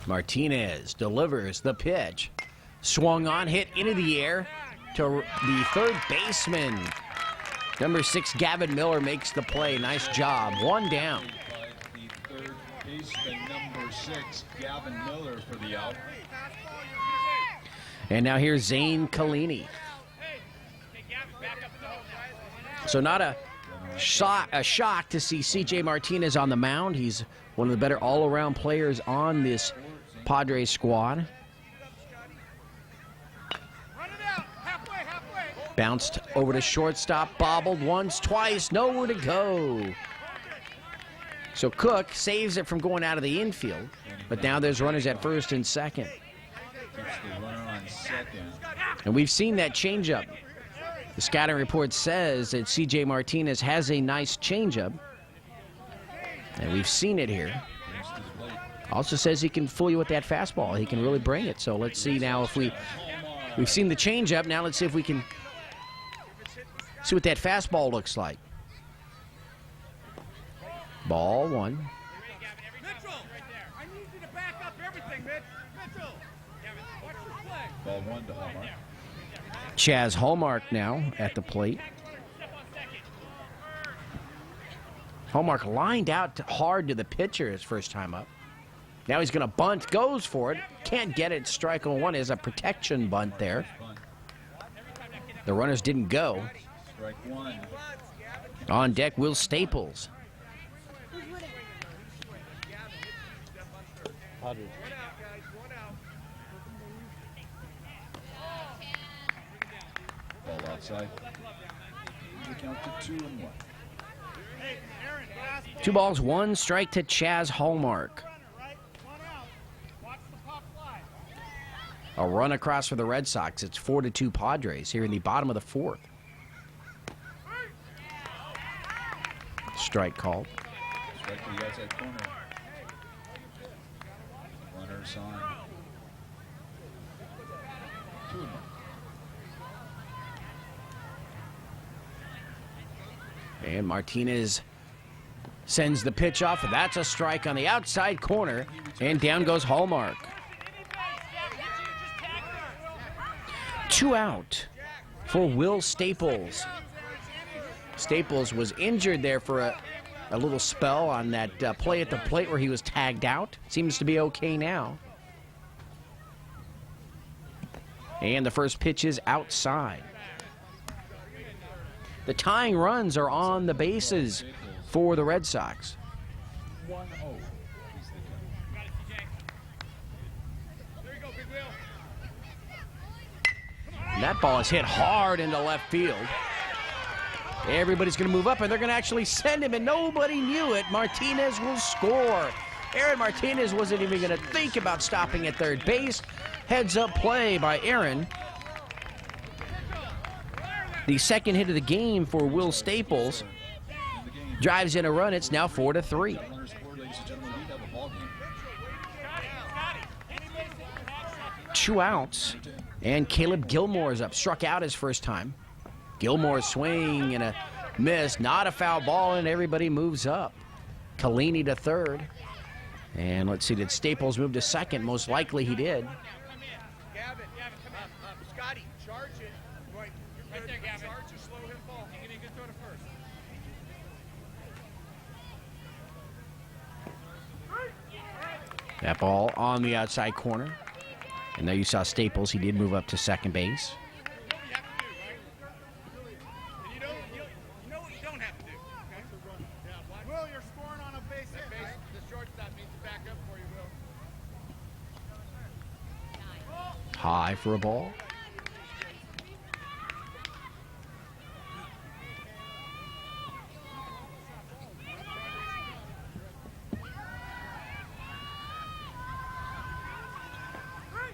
Martinez delivers the pitch. Swung on, hit into the air to the third baseman. Number 6, Gavin Miller makes the play. Nice job. 1 down. By the third baseman, number 6, Gavin Miller for the out. And now here's Zane Kalini. Hey, Gavin, back up. So not a shock to see C.J. Martinez on the mound. He's one of the better all-around players on this Padres squad. Run it out. Halfway, halfway. Bounced over to shortstop, bobbled once, twice, nowhere to go. So Cook saves it from going out of the infield, but now there's runners at first and second. Keeps the runner on second. And we've seen that changeup. The scouting report says that C.J. Martinez has a nice changeup, and we've seen it here. Brings to the plate. Also says he can fool you with that fastball. He can really bring it. So let's see now if we've seen the changeup. Now let's see if we can see what that fastball looks like. Ball one. Mitchell. I need you to back up everything, Mitchell. Watch your play. Ball one to Hallmark. Chaz Hallmark now at the plate. Hallmark lined out hard to the pitcher his first time up. Now he's going to bunt, goes for it. Can't get it. Strike on one is a protection bunt there. The runners didn't go. Strike one. On deck, Will Staples. Ball outside. We count to 2-1. 2 balls, 1 strike to Chaz Hallmark. A run across for the Red Sox. It's 4-2 Padres here in the bottom of the 4th. Strike called. Strike to the outside corner. Runners on. 2-1. And Martinez sends the pitch off, and that's a strike on the outside corner, and down goes Hallmark. 2 out for Will Staples. Staples was injured there for a little spell on that play at the plate where he was tagged out. Seems to be okay now. And the first pitch is outside. The tying runs are on the bases for the Red Sox. 1-0. And that ball is hit hard into left field. Everybody's going to move up, and they're going to actually send him, and nobody knew it. Martinez will score. Aaron Martinez wasn't even going to think about stopping at third base. Heads-up play by Aaron. The second hit of the game for Will Staples. Drives in a run. It's now 4-3. Runners scored, ladies and gentlemen. We have a ball game. 2 outs. And Caleb Gilmore is up. Struck out his first time. Gilmore's swing and a miss. Not a foul ball, and everybody moves up. Kalini to third. And let's see, did Staples move to second? Most likely he did. Gavin, come on. Scotty, charge it. Right there, Gavin. Charge or slow him ball. You can throw to first. That ball on the outside corner. And there you saw Staples. He did move up to second base. You know what you don't have to do. Okay? Will, you're scoring on a base hit. The shortstop needs to back up for you, Will. High for a ball.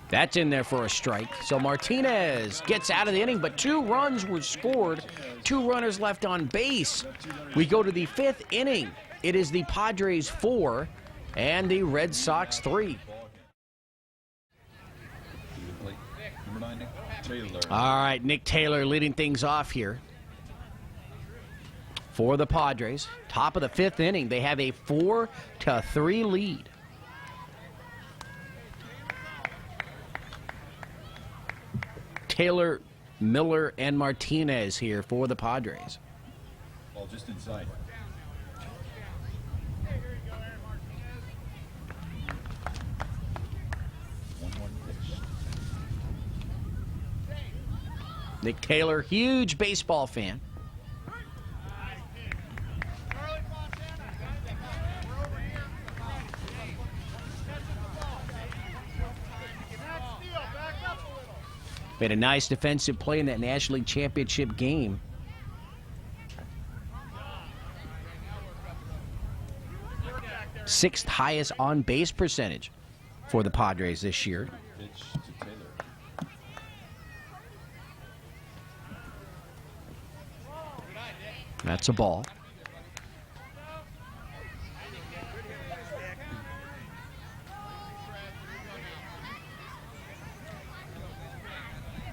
That's in there for a strike. So Martinez gets out of the inning, but 2 runs were scored. 2 runners left on base. We go to the 5th inning. It is the Padres 4 and the Red Sox 3. Number 9, Nick Taylor. All right, Nick Taylor leading things off here for the Padres. Top of the 5th inning. They have a 4-3 lead. Taylor, Miller, and Martinez here for the Padres. Ball just inside. Nick Taylor, huge baseball fan. Made a nice defensive play in that National League Championship game. Sixth highest on-base percentage for the Padres this year. Pitch to Taylor. That's a ball.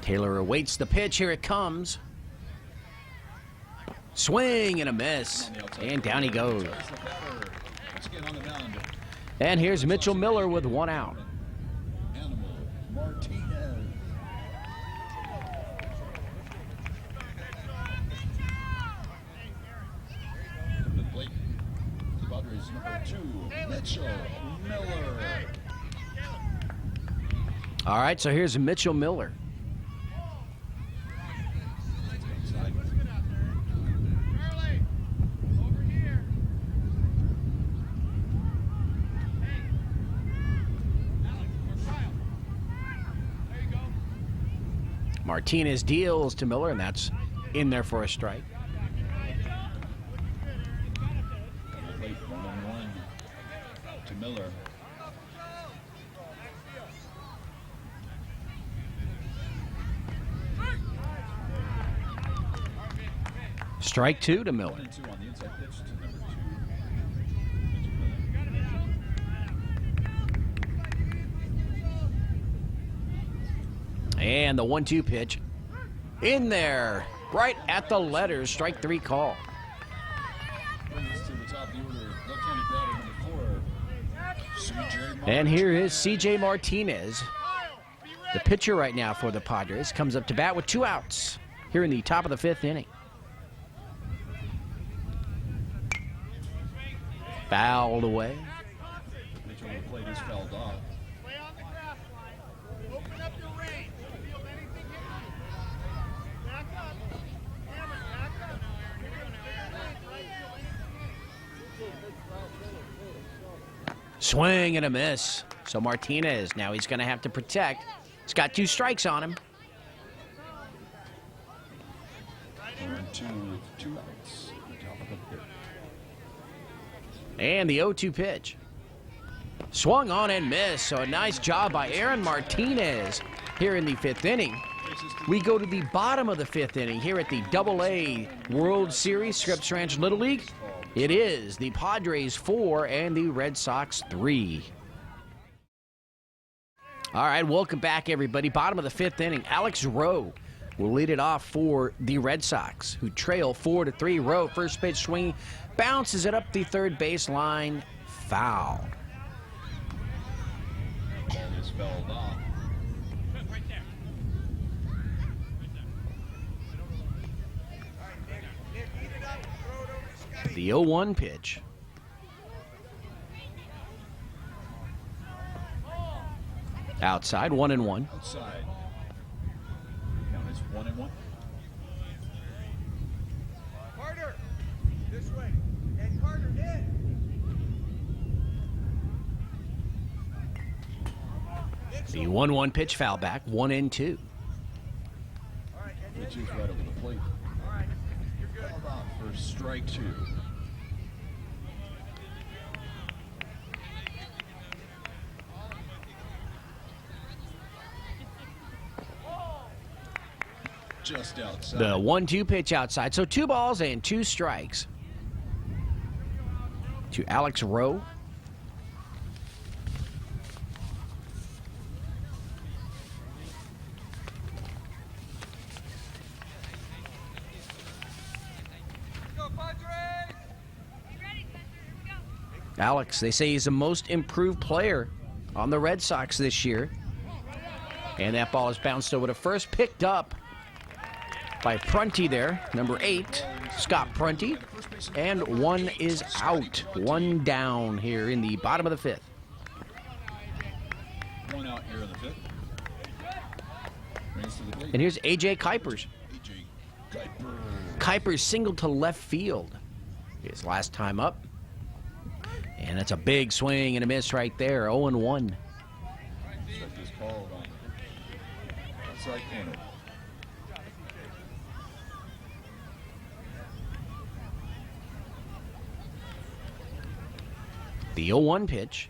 Taylor awaits the pitch. Here it comes. Swing and a miss. And down he goes. Once again on the mound, And here's Mitchell Miller with one out. Animal Martinez. The plate. The Padres number 2, Mitchell Miller. All right, so here's Mitchell Miller. Inside. Charlie, over here. Hey, Alex, or Kyle. There you go. Martinez deals to Miller, and that's in there for a strike. The plate 1-1 to Miller. Strike 2 to Miller. 1-2 on the inside pitch to number 2, Mitchell Miller. And the 1-2 pitch in there, right at the letters. Strike 3 call. Brings us to the top of the order, left-handed batter number 4, C.J. And here is C.J. Martinez, the pitcher right now for the Padres. Comes up to bat with 2 outs here in the top of the 5th inning. Fouled away. Mitchell on the plate is fouled off. Play on the grass line. Open up your range. Feel anything hit you. Back up. Hammer, back up. Here we go. Swing and a miss. So Martinez, now he's going to have to protect. He's got 2 strikes on him. 1-2 with 2 outs. Top of the 5th. And the 0-2 pitch. Swung on and missed. So a nice job by Aaron Martinez here in the 5th inning. We go to the bottom of the 5th inning here at the Double-A World Series, Scripps Ranch Little League. It is the Padres 4 and the Red Sox 3. All right, welcome back, everybody. Bottom of the 5th inning. Alex Rowe will lead it off for the Red Sox, who trail 4-3. Rowe, first pitch swing, bounces it up the third baseline. Foul. Ball is fouled off. Right there. The 0-1 pitch. Outside, 1-1. Outside. Count is 1-1. Carter, this way. And Carter, in. The 1-1 pitch, foul back, 1-2. Pitch is right over the plate. All right, you're good. Fouled off for strike 2. Just outside. The 1-2 pitch outside. So 2 balls and 2 strikes to Alex Rowe. Go, Padres! Alex, they say he's the most improved player on the Red Sox this year. And that ball is bounced over to first, picked up by Prunty there, number 8, Scott Prunty. And 1 is out. 1 down here in the bottom of the 5th. 1 out here in the 5th. Brings to the plate. And here's A.J. Kuipers. A.J. Kuiper. Kuipers singled to left field his last time up. And that's a big swing and a miss right there. 0-1. Strike is called on right corner. The 0-1 pitch.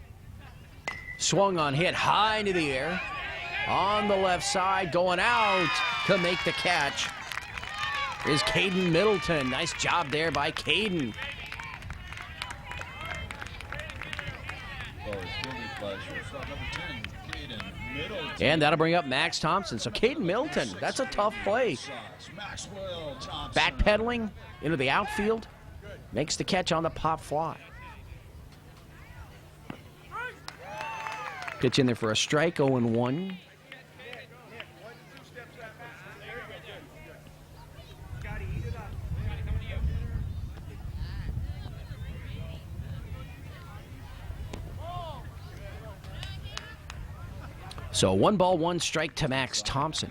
Swung on, hit high into the air. On the left side, going out to make the catch is Caden Middleton. Nice job there by Caden. And that'll bring up Max Thompson. So Caden Middleton, that's a tough play. Backpedaling into the outfield. Makes the catch on the pop fly. Pitch in there for a strike, 0-1. So 1 ball, 1 strike to Max Thompson.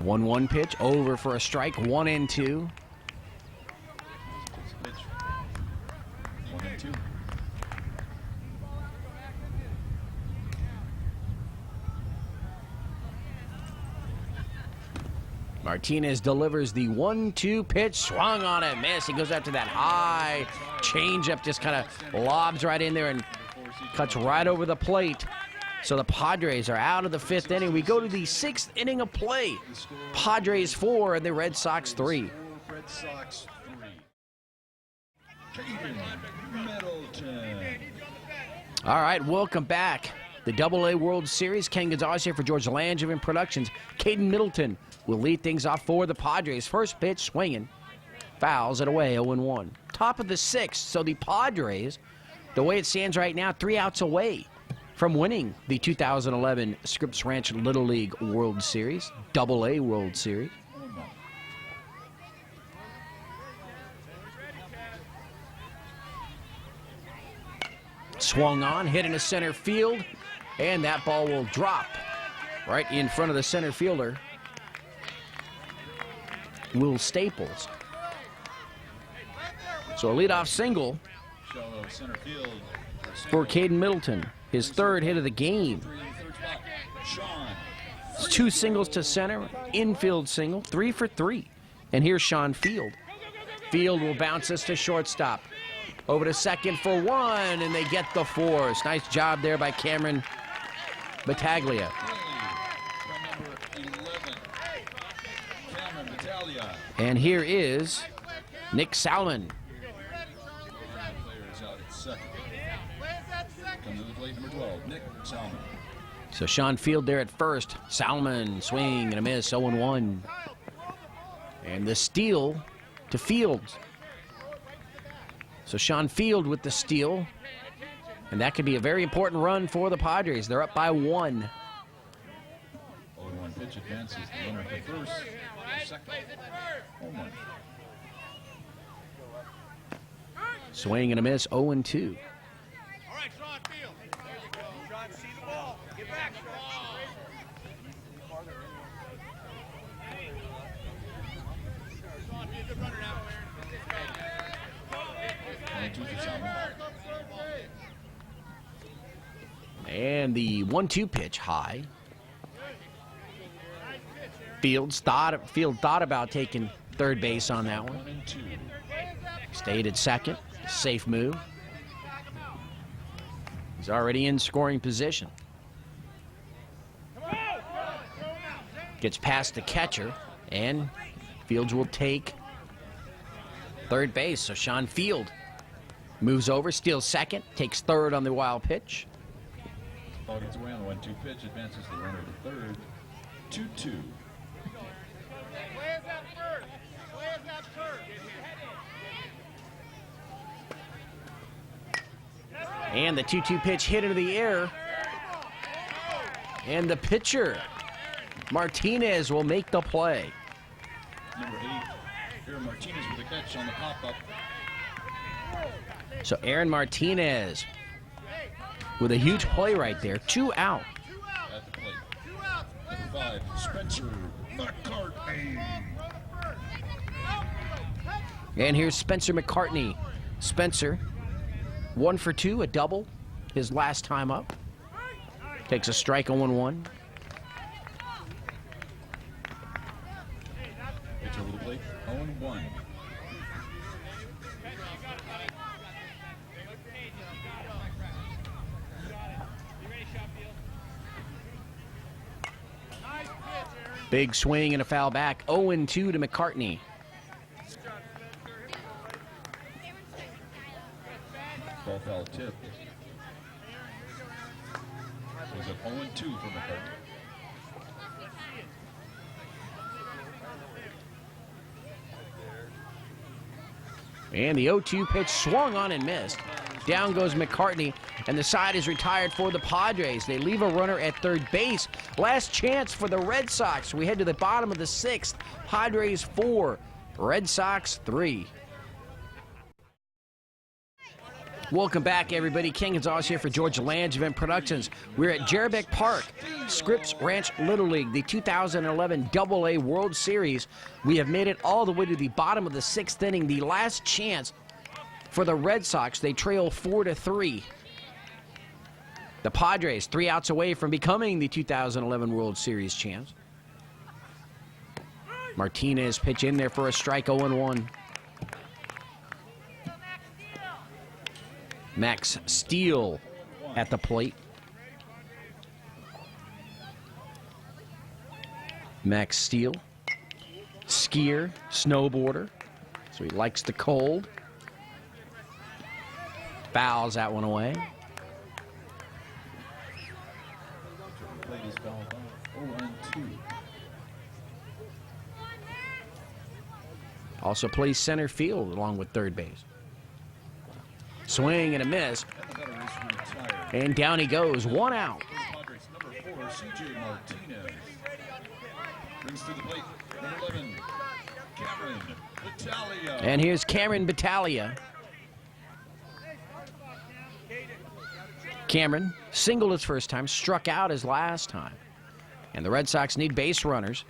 1-1 pitch, over for a strike, 1-2. 1-2. Martinez delivers the 1-2 pitch, swung on it, miss. He goes after that high changeup, just kind of lobs right in there and cuts right over the plate. So the Padres are out of the 5th inning. We go to the 6th inning of play. Padres 4 and the Red Sox 3. Red Sox 3. Caden Middleton. All right, welcome back. The Double-A World Series. Ken Gonzalez here for George Langevin Productions. Caden Middleton will lead things off for the Padres. First pitch swinging. Fouls it away, 0-1. Top of the 6th. So the Padres, the way it stands right now, 3 outs away from winning the 2011 Scripps Ranch Little League World Series, Double-A World Series. Swung on, hit into center field, and that ball will drop right in front of the center fielder, Will Staples. So a leadoff single for Caden Middleton. His 3rd hit of the game. It's 2 singles to center, infield single, 3 for 3. And here's Sean Field. Field will bounce this to shortstop. Over to second for 1, and they get the force. Nice job there by Cameron Battaglia. And here is Nick Salmon. So Sean Field there at first. Salmon swing and a miss, 0-1. And the steal to Fields. So Sean Field with the steal. And that could be a very important run for the Padres. They're up by 1. 0-1 pitch advances the runner to first. Second. 0-1. Swing and a miss, 0-2. All right, Sean Field. There you go. Sean, see the ball. Get back, Sean. Sean, be a good runner now. And the 1-2 pitch high. Field thought about taking third base on that one. Stayed at second. Safe move. He's already in scoring position. Gets past the catcher, and Fields will take third base. So Sean Field moves over, steals second, takes third on the wild pitch. Ball gets away on the 1-2 pitch, advances the runner to third. 2-2. Where's that first? Where's that first? And the 2-2 pitch hit into the air. And the pitcher, Martinez, will make the play. Number 8, Aaron Martinez with the catch on the pop-up. So Aaron Martinez with a huge play right there. 2 out. At the plate. Number 5, Spencer McCartney. And here's Spencer McCartney. Spencer, 1 for 2, a double, his last time up. Takes a strike, 0-1. Pitch a little plate, 0-1. Big swing and a foul back, 0-2 to McCartney. Ball foul tip. Was it 0-2 for McCartney? And the 0-2 pitch swung on and missed. Down goes McCartney, and the side is retired for the Padres. They leave a runner at third base. Last chance for the Red Sox. We head to the bottom of the 6th. Padres 4, Red Sox 3. Welcome back, everybody. Ken Gonzalez here for Georgia Langevin Productions. We're at Jerebeck Park, Scripps Ranch Little League, the 2011 AA World Series. We have made it all the way to the bottom of the 6th inning, the last chance for the Red Sox. They trail 4-3. The Padres 3 outs away from becoming the 2011 World Series champs. Martinez pitch in there for a strike, 0-1. Max Steele at the plate. Max Steele, skier, snowboarder, so he likes the cold. Fouls that one away. Plate is fouled off, 0-2. Also plays center field along with third base. Swing and a miss. And the batter is retired. And down he goes, 1 out. Padres, number 4, C.J. Martinez. Brings to the plate, number 11, Cameron Battaglia. And here's Cameron Battaglia. Cameron singled his first time, struck out his last time. And the Red Sox need base runners.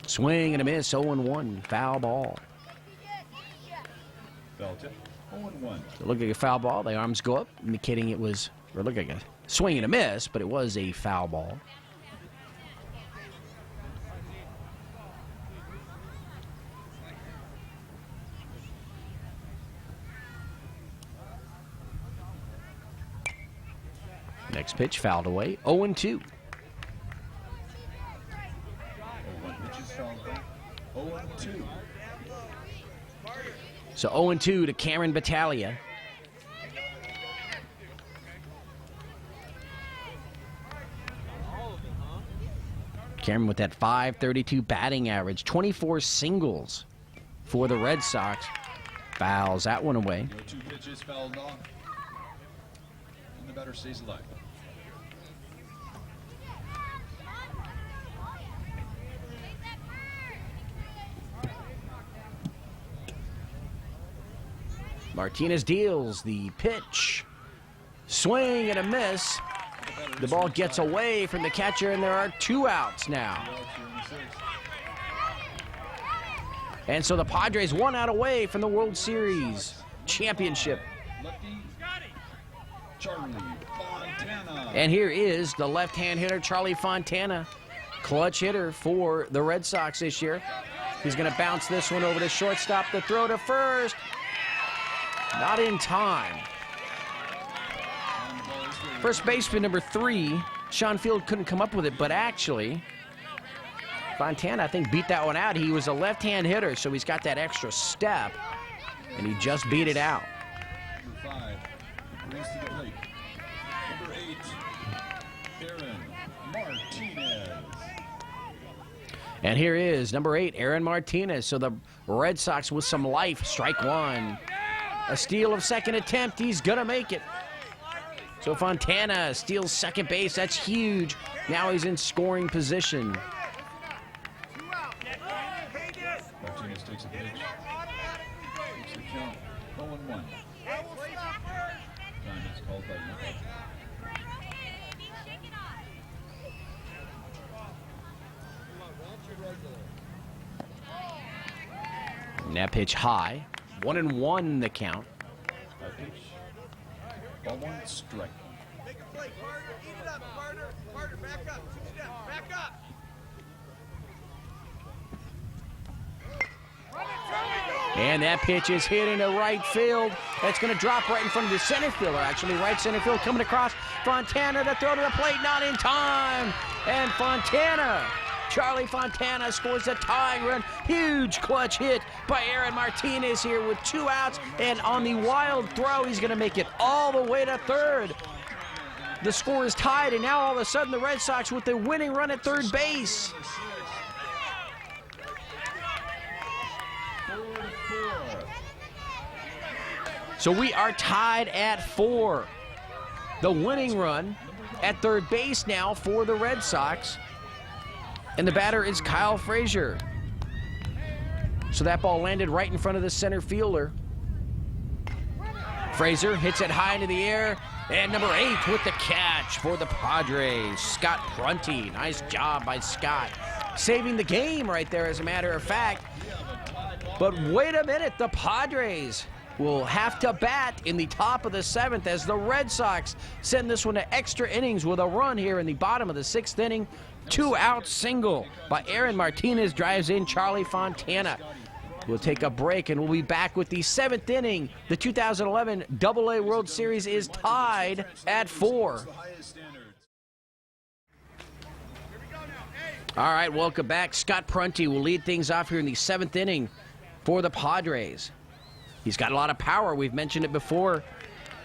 Swing and a miss, 0-1, foul ball. Foul tip, 0-1. Look like a foul ball. The arms go up, indicating it was, or look like a swing and a miss, but it was a foul ball. Next pitch fouled away, 0-2. 0-1 pitches fouled back, 0-2. So 0-2 to Cameron Battaglia. Cameron with that .532 batting average, 24 singles for the Red Sox. Fouls that one away. 0-2 pitches fouled off. And the batter stays alive. Martinez deals the pitch. Swing and a miss. The ball gets away from the catcher, and there are 2 outs now. And so the Padres 1 out away from the World Series championship. Lefty Charlie Fontana. And here is the left-hand hitter, Charlie Fontana. Clutch hitter for the Red Sox this year. He's going to bounce this one over to shortstop. The throw to first. Not in time. First baseman number 3, Sean Field couldn't come up with it, but actually, Fontana, I think, beat that one out. He was a left-hand hitter, so he's got that extra step, and he just beat it out. Number 5 brings to the plate. Number 8, Aaron Martinez. And here is number 8, Aaron Martinez. So the Red Sox with some life. Strike 1. A steal of second attempt. He's going to make it. So Fontana steals second base. That's huge. Now he's in scoring position. Martinez takes a pitch. Takes the count. 0-1. Time is called by you. And that pitch high. 1-1 the count. High pitch. Ball one, strike. Make a play, partner. Eat it up, partner. Partner, back up. 2 steps. Back up. And that pitch is hit into right field. It's going to drop right in front of the center fielder, actually. Right center field coming across. Fontana to throw to the plate, not in time. And Fontana, Charlie Fontana scores the tying run. Huge clutch hit by Aaron Martinez here with 2 outs. And on the wild throw, he's going to make it all the way to third. The score is tied, and now all of a sudden the Red Sox with the winning run at third base. 4-4. So we are tied at 4. The winning run at third base now for the Red Sox. And the batter is Kyle Frazier. So that ball landed right in front of the center fielder. Frazier hits it high into the air. And number 8 with the catch for the Padres, Scott Prunty. Nice job by Scott. Saving the game right there, as a matter of fact. But wait a minute, the Padres will have to bat in the top of the 7th as the Red Sox send this one to extra innings with a run here in the bottom of the 6th inning. 2-out single by Aaron Martinez drives in Charlie Fontana. We'll take a break and we'll be back with the 7th inning. The 2011 AA World Series is tied at 4. All right, welcome back. Scott Prunty will lead things off here in the 7th inning for the Padres. He's got a lot of power. We've mentioned it before.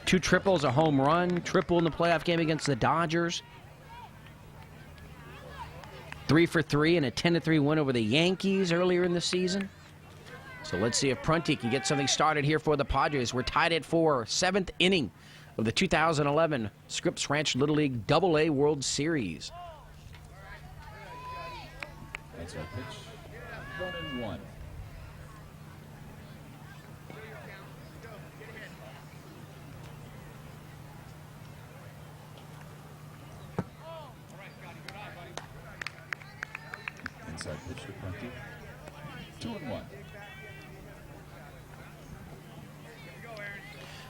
2 triples, a home run, triple in the playoff game against the Dodgers. 3 for 3 and a 10-3 win over the Yankees earlier in the season. So let's see if Prunty can get something started here for the Padres. We're tied at 4, 7th inning of the 2011 Scripps Ranch Little League AA World Series. That's our pitch. 1-1. Inside pitch to Prunty. 2-1.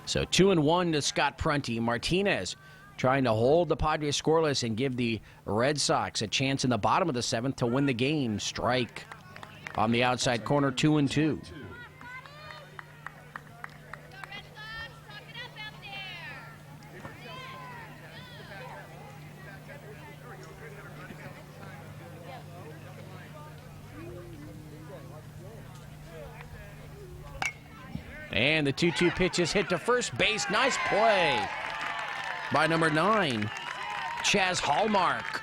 So 2-1 to Scott Prunty. Martinez trying to hold the Padres scoreless and give the Red Sox a chance in the bottom of the 7th to win the game. Strike on the outside corner, 2-2. And the 2-2 pitch is hit to first base. Nice play by number 9, Chaz Hallmark.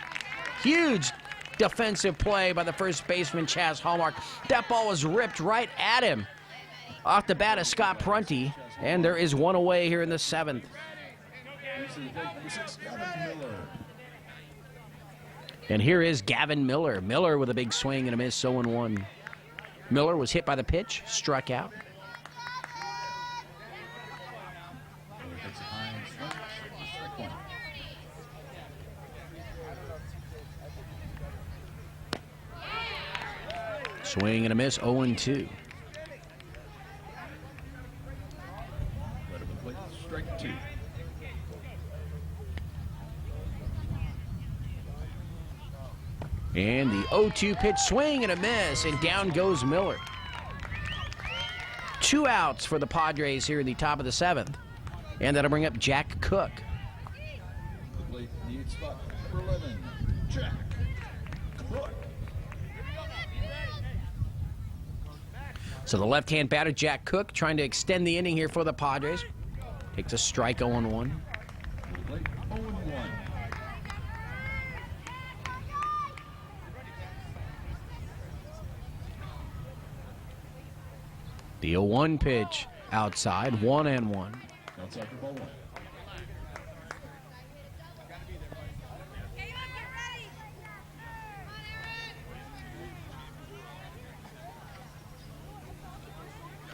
Huge defensive play by the first baseman, Chaz Hallmark. That ball was ripped right at him off the bat of Scott Prunty. And there is one away here in the 7th. And here is Gavin Miller. Miller with a big swing and a miss, 0-1. Miller was hit by the pitch, struck out. Swing and a miss, 0-2. Strike 2. And the 0-2 pitch, swing and a miss, and down goes Miller. 2 outs for the Padres here in the top of the 7th. And that'll bring up Jack Cook. The plate needs spot number 11, Jack Cook. So the left-hand batter, Jack Cook, trying to extend the inning here for the Padres. Takes a strike, 0-1. Plate 0-1. The 0-1 pitch outside, 1-1. Outside for ball 1.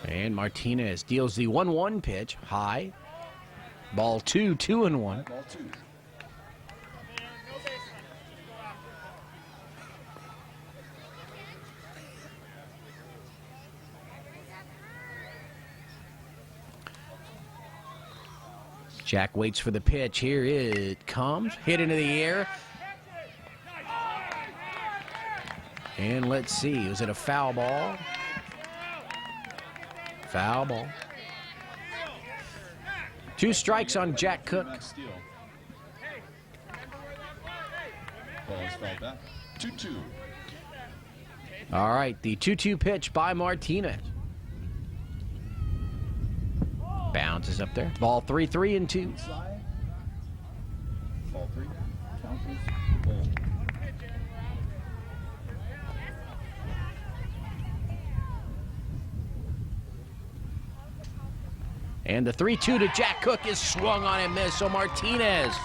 And Martinez deals the 1-1 pitch, high. Ball 2, 2-1. Ball 2. Jack waits for the pitch. Here it comes. Hit into the air. And let's see. Was it a foul ball? Foul ball. 2 strikes on Jack Cook. Steal. Ball is fouled back. 2-2. All right, the 2-2 pitch by Martinez. Bounces up there. Ball 3-2. Inside. Ball 3. Count is ball. And the 3-2 to Jack Cook is swung on and missed. So Martinez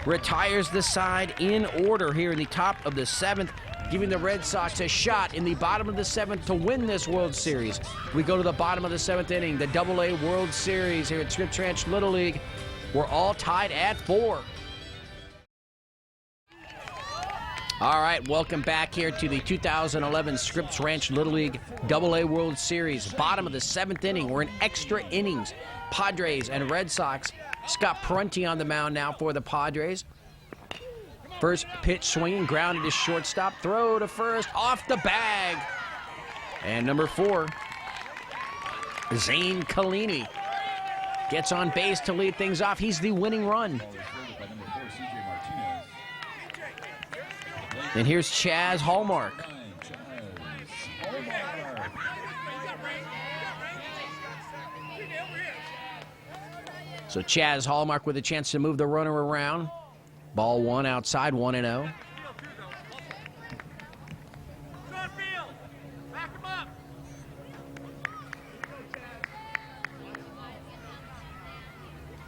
retires the side in order here in the top of the 7th, giving the Red Sox a shot in the bottom of the 7th to win this World Series. We go to the bottom of the 7th inning, the AA World Series here at Scripps Ranch Little League. We're all tied at 4. All right, welcome back here to the 2011 Scripps Ranch Little League AA World Series. Bottom of the 7th inning. We're in extra innings. Padres and Red Sox. Scott Prunty on the mound now for the Padres. First pitch swinging, grounded to shortstop. Throw to first, off the bag. And number 4, Zane Collini gets on base to lead things off. He's the winning run. And here's Chaz Hallmark. So Chaz Hallmark with a chance to move the runner around. Ball 1 outside, 1-0.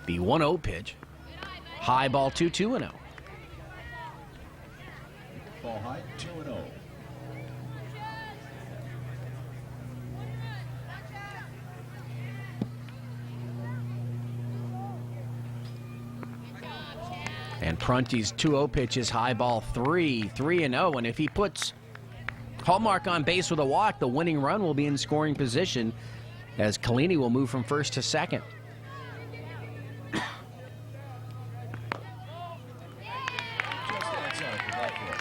The 1-0 pitch. High ball 2-0. Ball high, 2-0. And Prunty's 2-0 pitch is high ball 3-0. And if he puts Hallmark on base with a walk, the winning run will be in scoring position as Collini will move from first to second.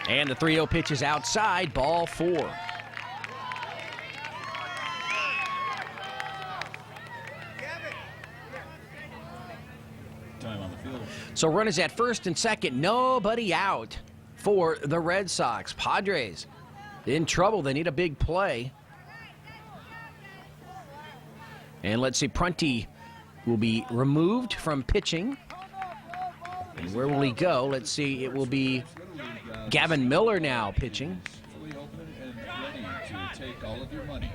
And the 3-0 pitch is outside, ball 4. Time on the field. So runners at first and second, nobody out for the Red Sox. Padres in trouble. They need a big play. And let's see, Prunty will be removed from pitching. And where will he go? Let's see, it will be Gavin Miller now pitching. Fully open and ready to take all of your money.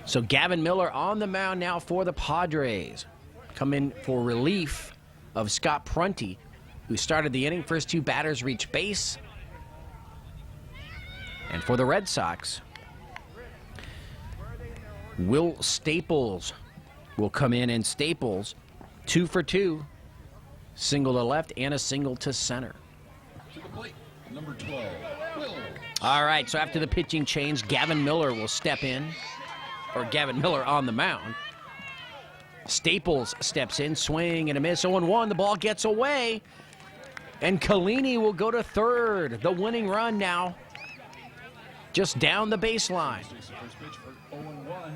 So Gavin Miller on the mound now for the Padres. Come in for relief of Scott Prunty, who started the inning. First 2 batters reach base. And for the Red Sox, Will Staples will come in, and Staples 2 for 2. Single to left and a single to center. To the plate, number 12, Will. All right, so after the pitching change, Gavin Miller will step in, or Gavin Miller on the mound. Staples steps in, swing and a miss, 0-1. The ball gets away, and Collini will go to third. The winning run now, just down the baseline. Takes the first pitch for 0-1.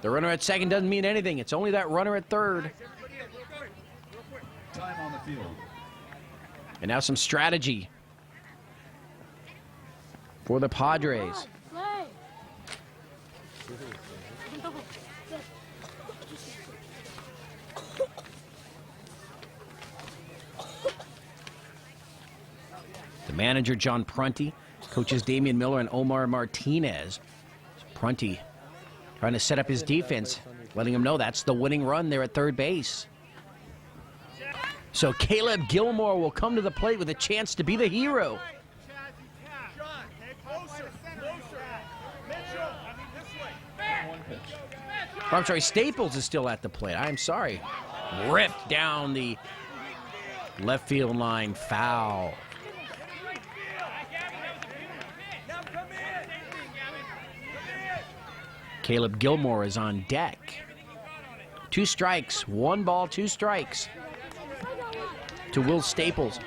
The runner at second doesn't mean anything. It's only that runner at third. Time on the field. And now some strategy for the Padres. The manager, John Prunty, coaches Damian Miller and Omar Martinez. Prunty trying to set up his defense, letting him know that's the winning run there at third base. So Caleb Gilmore will come to the plate with a chance to be the hero. Oh, I'm sorry, Staples is still at the plate. I'm sorry. Ripped down the left field line, foul. Caleb Gilmore is on deck. 2 strikes. 1 ball, 2 strikes to Will Staples.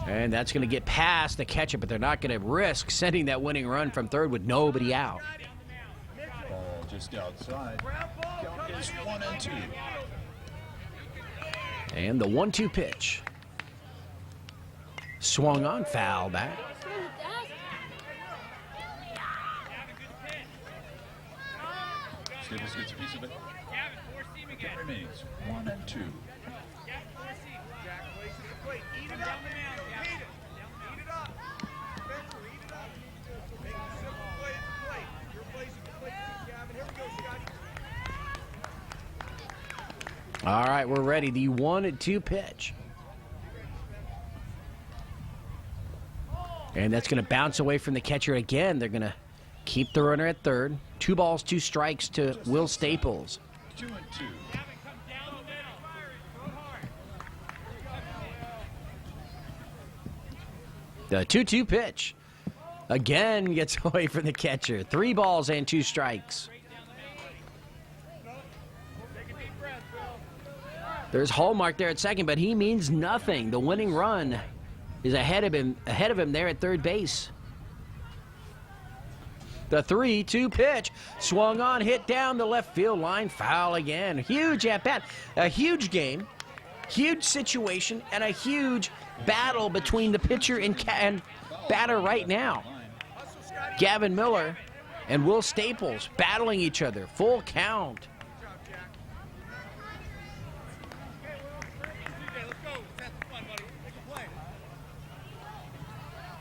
And that's going to get past the catcher, but they're not going to risk sending that winning run from third with nobody out. Ball just outside. Count is 1-2. And the 1-2 pitch. Swung on, foul back. Staples gets a piece of it. It remains 1-2. All right, we're ready. The 1-2 pitch. And that's going to bounce away from the catcher again. They're going to keep the runner at third. 2 balls, 2 strikes to Will Staples. 2-2. The 2-2 pitch again gets away from the catcher. 3 balls and 2 strikes. There's Hallmark there at second, but he means nothing. The winning run is ahead of him there at third base. The 3-2 pitch swung on, hit down the left field line, foul again. Huge at bat, a huge game, huge situation, and a huge battle between the pitcher and batter right now. Gavin Miller and Will Staples battling each other, full count.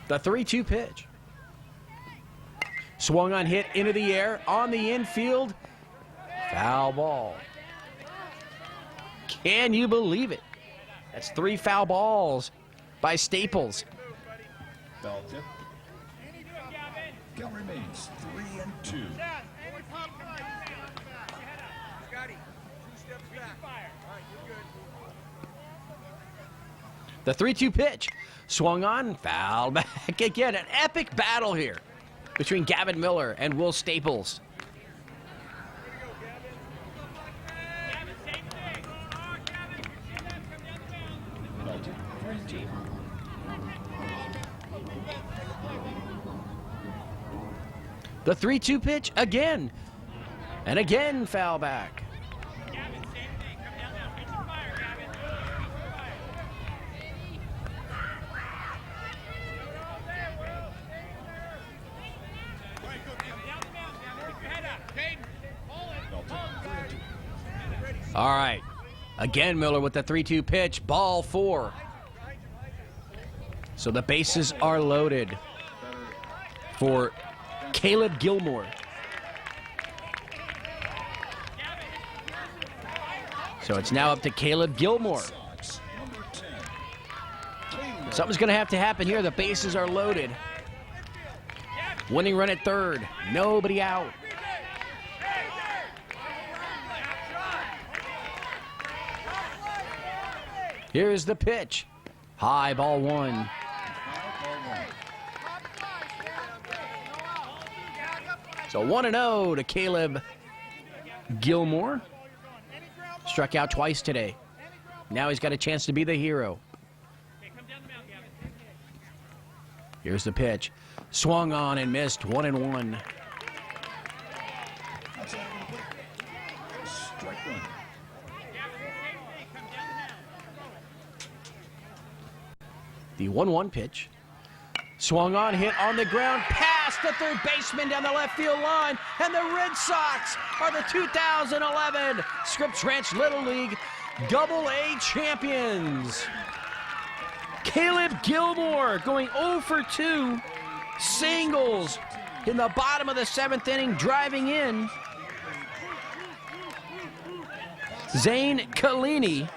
The 3-2 pitch. Swung on, hit into the air, on the infield. Foul ball. Can you believe it? That's 3 foul balls by Staples. Foul tip. Count remains 3-2. The 3-2 pitch. Swung on, foul back again. An epic battle here between Gavin Miller and Will Staples. Foul tip. 3-2. The 3-2 pitch again. And again, foul back. All right. Again, Miller with the 3-2 pitch. Ball 4. So the bases are loaded for Caleb Gilmore. So it's now up to Caleb Gilmore. Something's going to have to happen here. The bases are loaded. Winning run at third. Nobody out. Here's the pitch. High, ball 1. So 1-0 to Caleb Gilmore. Struck out twice today. Now he's got a chance to be the hero. Here's the pitch. Swung on and missed. 1-1. Strike 1. The 1-1 pitch. Swung on, hit on the ground, past the third baseman down the left field line, and the Red Sox are the 2011 Scripps Ranch Little League Double-A champions. Caleb Gilmore going 0 for 2, singles in the bottom of the 7th inning, driving in Zane Kalini.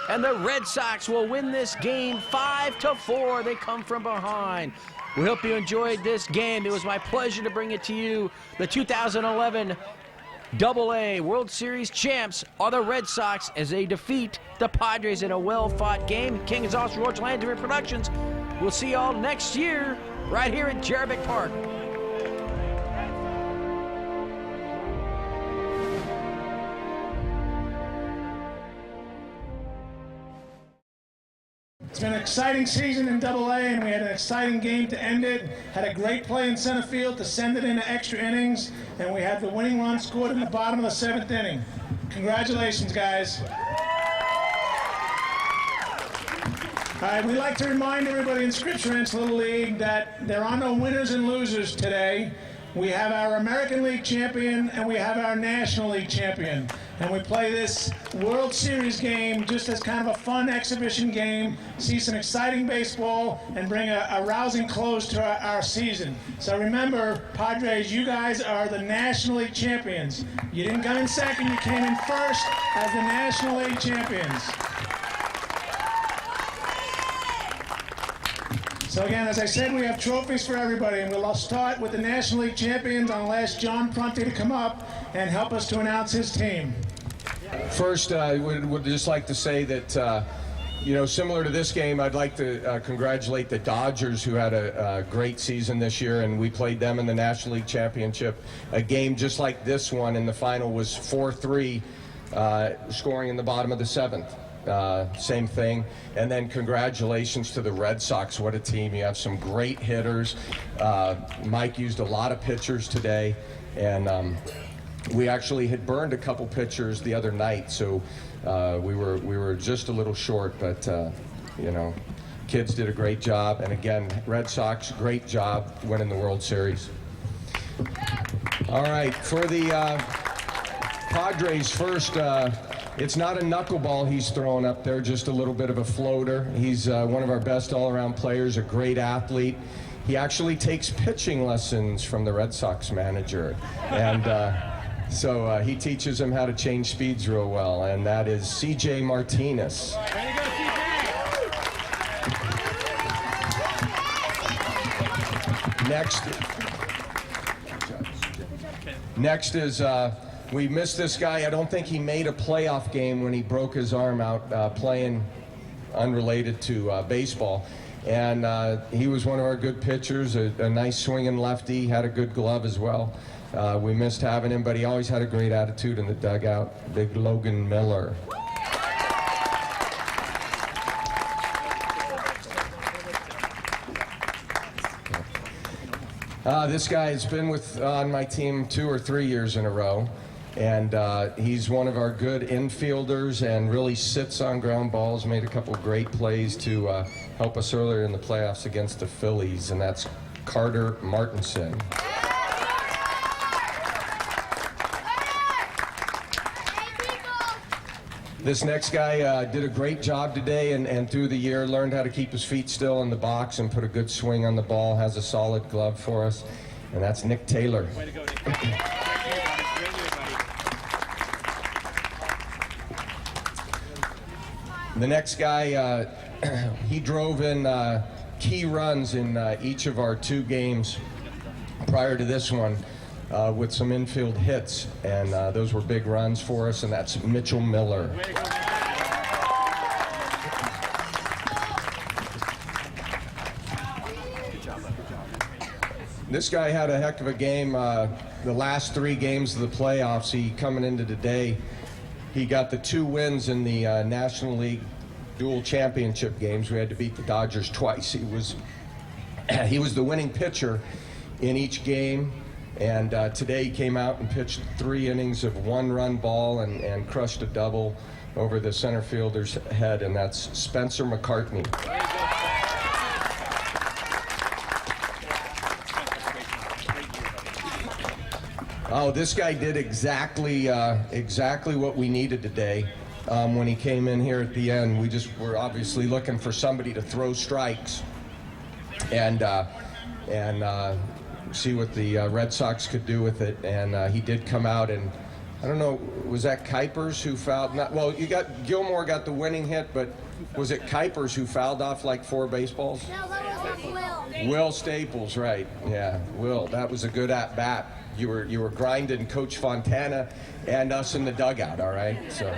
And the Red Sox will win this game 5-4. They come from behind. We hope you enjoyed this game. It was my pleasure to bring it to you. The 2011 Double-A World Series champs are the Red Sox as they defeat the Padres in a well-fought game. King is also George Landry Productions. We'll see you all next year right here at Jervik Park. been an exciting season in Double-A, and we had an exciting game to end it. Had a great play in center field to send it into extra innings, and we had the winning run scored in the bottom of the 7th inning. Congratulations, guys. All right, we'd like to remind everybody in Scripps Ranch Little League that there are no winners and losers today. We have our American League champion and we have our National League champion. And we play this World Series game just as kind of a fun exhibition game, see some exciting baseball, and bring a rousing close to our season. So remember, Padres, you guys are the National League champions. You didn't come in second, you came in first as the National League champions. So again, as I said, we have trophies for everybody, and we'll start with the National League champions. I'll ask John Prunty to come up and help us to announce his team. First, I would just like to say that, similar to this game, I'd like to congratulate the Dodgers, who had a great season this year, and we played them in the National League Championship. A game just like this one in the final was 4-3, scoring in the bottom of the 7th. Same thing. And then congratulations to the Red Sox. What a team. You have some great hitters. Mike used a lot of pitchers today, and we actually had burned a couple pitchers the other night, so we were just a little short, but kids did a great job. And again, Red Sox, great job winning the World Series. All right, for the Padres first, it's not a knuckleball he's throwing up there, just a little bit of a floater. He's one of our best all-around players, a great athlete. He actually takes pitching lessons from the Red Sox manager. And so he teaches him how to change speeds real well, and that is C.J. Martinez. Next is, we missed this guy. I don't think he made a playoff game when he broke his arm out playing unrelated to baseball. And he was one of our good pitchers, a nice swinging lefty, had a good glove as well. We missed having him, but he always had a great attitude in the dugout. Big Logan Miller. This guy has been on my team 2 or 3 years in a row, and he's one of our good infielders and really sits on ground balls, made a couple great plays to help us earlier in the playoffs against the Phillies, and that's Carter Martinson. This next guy did a great job today, and through the year learned how to keep his feet still in the box and put a good swing on the ball, has a solid glove for us, and that's Nick Taylor. Way to go, Nick. The next guy, he drove in key runs in each of our 2 games prior to this one with some infield hits, and those were big runs for us, and that's Mitchell Miller. This guy had a heck of a game. The last 3 games of the playoffs, he coming into today, he got the 2 wins in the National League dual championship games. We had to beat the Dodgers twice. He was the winning pitcher in each game, and today he came out and pitched 3 innings of 1-run ball and crushed a double over the center fielder's head, and that's Spencer McCartney. Oh, this guy did exactly what we needed today. When he came in here at the end, we just were obviously looking for somebody to throw strikes and see what the Red Sox could do with it. And he did come out, and I don't know, was that Kuipers who fouled? Gilmore got the winning hit, but was it Kuipers who fouled off like 4 baseballs? No, that was Will. Will Staples, right? Yeah, Will. That was a good at bat. You were grinding Coach Fontana and us in the dugout, all right? So,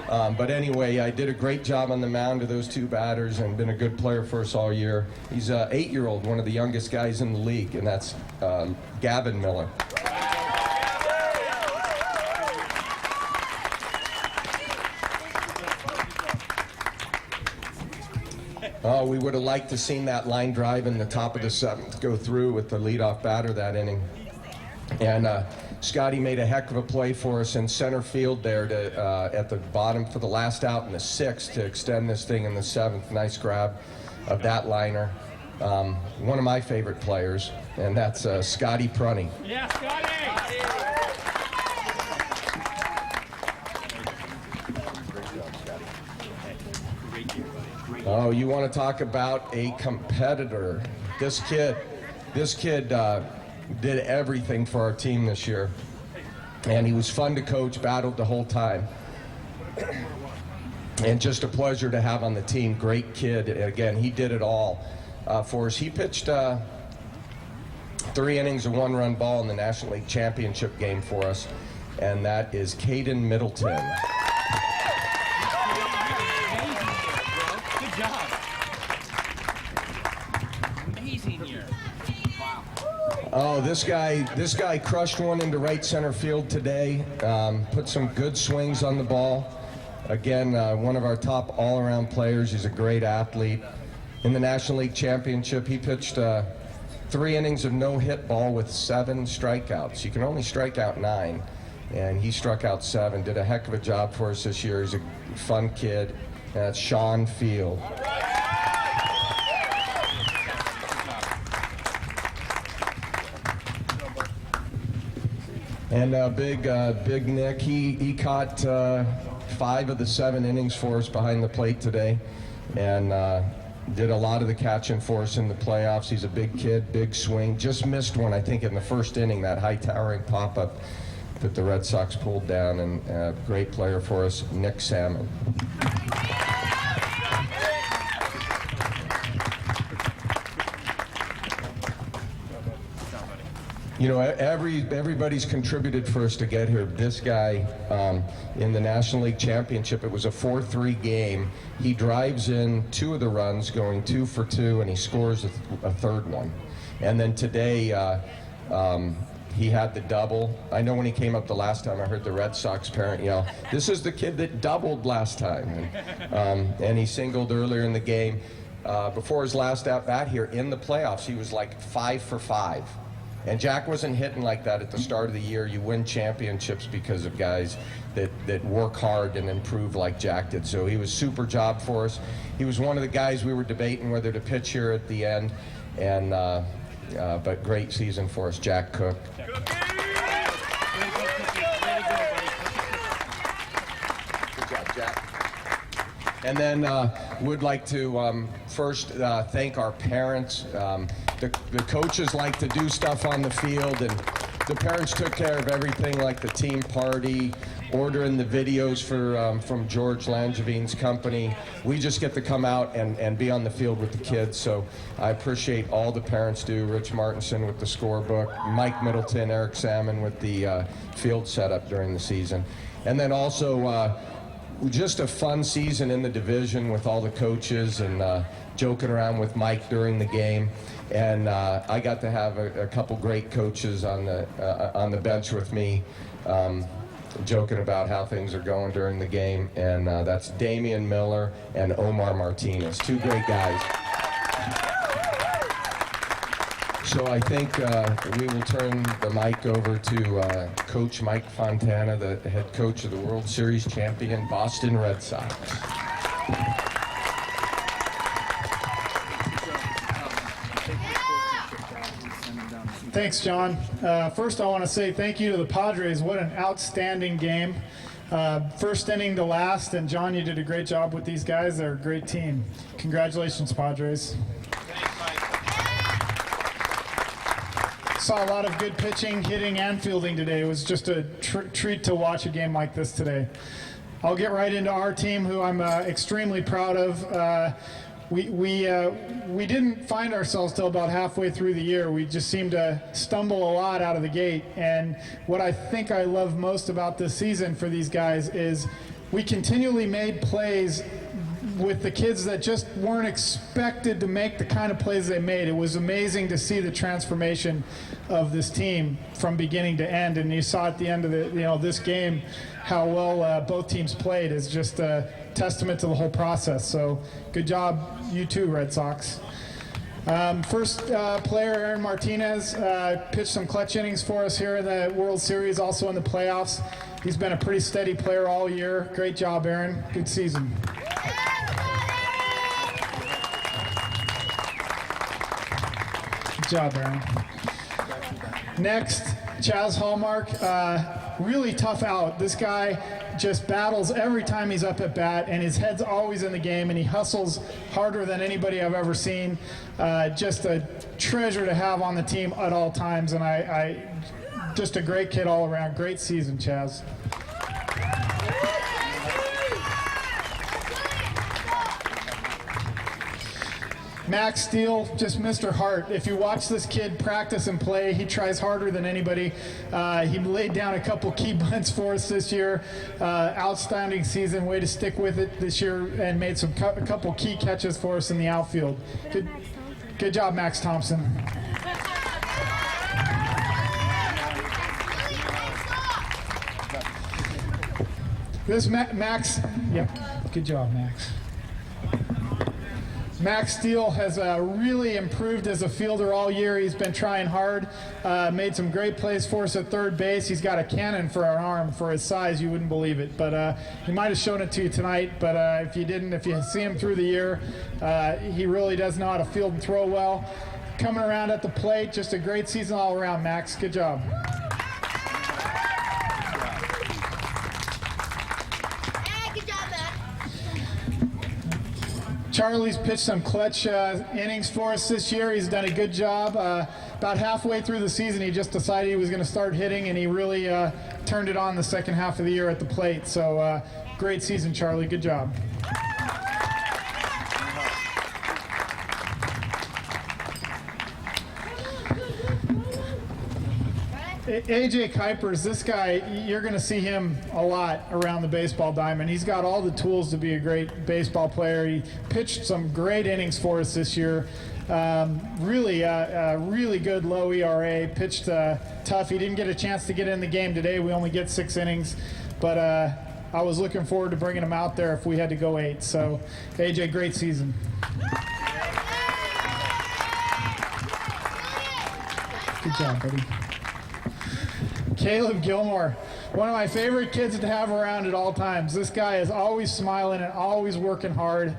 but anyway, I did a great job on the mound to those 2 batters and been a good player for us all year. He's an 8-year-old, one of the youngest guys in the league, and that's Gavin Miller. Oh, we would have liked to seen that line drive in the top of the seventh go through with the leadoff batter that inning. And Scotty made a heck of a play for us in center field there to, at the bottom for the last out in the sixth to extend this thing in the seventh. Nice grab of that liner. One of my favorite players, and that's Scotty Prunty. Yeah, Scotty! Oh, you want to talk about a competitor. This kid did everything for our team this year. And he was fun to coach, battled the whole time. And just a pleasure to have on the team. Great kid. Again, he did it all for us. He pitched 3 innings of 1-run ball in the National League Championship game for us. And that is Caden Middleton. Oh, this guy crushed one into right center field today. Put some good swings on the ball. Again, one of our top all-around players. He's a great athlete. In the National League Championship, he pitched 3 innings of no-hit ball with 7 strikeouts. You can only strike out 9, and he struck out 7. Did a heck of a job for us this year. He's a fun kid. That's Sean Field. And Big Nick, he caught 5 of the 7 innings for us behind the plate today, and did a lot of the catching for us in the playoffs. He's a big kid, big swing. Just missed one, I think, in the first inning, that high towering pop-up that the Red Sox pulled down, and a great player for us, Nick Salmon. You know, everybody's contributed for us to get here. This guy, in the National League Championship, it was a 4-3 game. He drives in 2 of the runs, going 2 for 2, and he scores a third one. And then today, he had the double. I know when he came up the last time, I heard the Red Sox parent yell, "This is the kid that doubled last time." And he singled earlier in the game. Before his last at-bat here in the playoffs, he was like 5 for 5. And Jack wasn't hitting like that at the start of the year. You win championships because of guys that work hard and improve like Jack did. So he was super job for us. He was one of the guys we were debating whether to pitch here at the end. And but great season for us, Jack Cook. Good job, Jack. And then would like to first thank our parents. The coaches like to do stuff on the field, and the parents took care of everything, like the team party, ordering the videos for from George Langevine's company. We just get to come out and be on the field with the kids, so I appreciate all the parents do. Rich Martinson with the scorebook, Mike Middleton, Eric Salmon with the field setup during the season. And then also just a fun season in the division with all the coaches and joking around with Mike during the game. And I got to have a couple great coaches on the bench with me, joking about how things are going during the game. And that's Damian Miller and Omar Martinez, 2 great guys. So I think we will turn the mic over to Coach Mike Fontana, the head coach of the World Series champion Boston Red Sox. Thanks, John. First, I want to say thank you to the Padres. What an outstanding game. First inning to last, and John, you did a great job with these guys. They're a great team. Congratulations, Padres. Saw a lot of good pitching, hitting, and fielding today. It was just a treat to watch a game like this today. I'll get right into our team, who I'm extremely proud of. We didn't find ourselves till about halfway through the year. We just seemed to stumble a lot out of the gate. And what I think I love most about this season for these guys is we continually made plays with the kids that just weren't expected to make the kind of plays they made. It was amazing to see the transformation of this team from beginning to end. And you saw at the end of this game how well both teams played. Is just testament to the whole process. So good job, you too, Red Sox. First player, Aaron Martinez, pitched some clutch innings for us here in the World Series, also in the playoffs. He's been a pretty steady player all year. Great job, Aaron. Good season. Good job, Aaron. Next, Chaz Hallmark. Really tough out. This guy just battles every time he's up at bat, and his head's always in the game, and he hustles harder than anybody I've ever seen. Just a treasure to have on the team at all times, and I just a great kid all around. Great season, Chaz. Max Steele, just Mr. Hart. If you watch this kid practice and play, he tries harder than anybody. He laid down a couple key bunts for us this year. Outstanding season, way to stick with it this year, and made a couple key catches for us in the outfield. Good job, Max Thompson. This Max, yep, good job, Max. Max Steele has really improved as a fielder all year. He's been trying hard, made some great plays for us at third base. He's got a cannon for an arm. For his size, you wouldn't believe it. But he might have shown it to you tonight, but if you see him through the year, he really does know how to field and throw well. Coming around at the plate, just a great season all around, Max. Good job. Charlie's pitched some clutch innings for us this year. He's done a good job. About halfway through the season, he just decided he was going to start hitting, and he really turned it on the second half of the year at the plate. So great season, Charlie. Good job. AJ Kuipers, this guy, you're going to see him a lot around the baseball diamond. He's got all the tools to be a great baseball player. He pitched some great innings for us this year. Really good low ERA, pitched tough. He didn't get a chance to get in the game today. We only get 6 innings, but I was looking forward to bringing him out there if we had to go 8. So, AJ, great season. Good job, buddy. Caleb Gilmore, one of my favorite kids to have around at all times. This guy is always smiling and always working hard.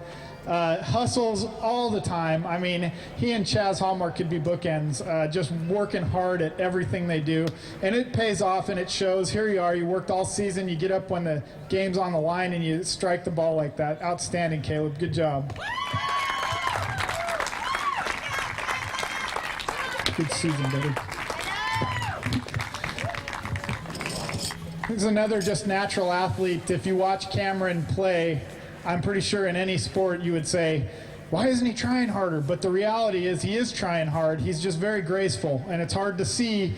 Hustles all the time. I mean, he and Chaz Hallmark could be bookends, just working hard at everything they do. And it pays off and it shows. Here you are, you worked all season, you get up when the game's on the line and you strike the ball like that. Outstanding, Caleb. Good job. Good season, buddy. He's another just natural athlete. If you watch Cameron play, I'm pretty sure in any sport you would say, why isn't he trying harder? But the reality is he is trying hard. He's just very graceful. And it's hard to see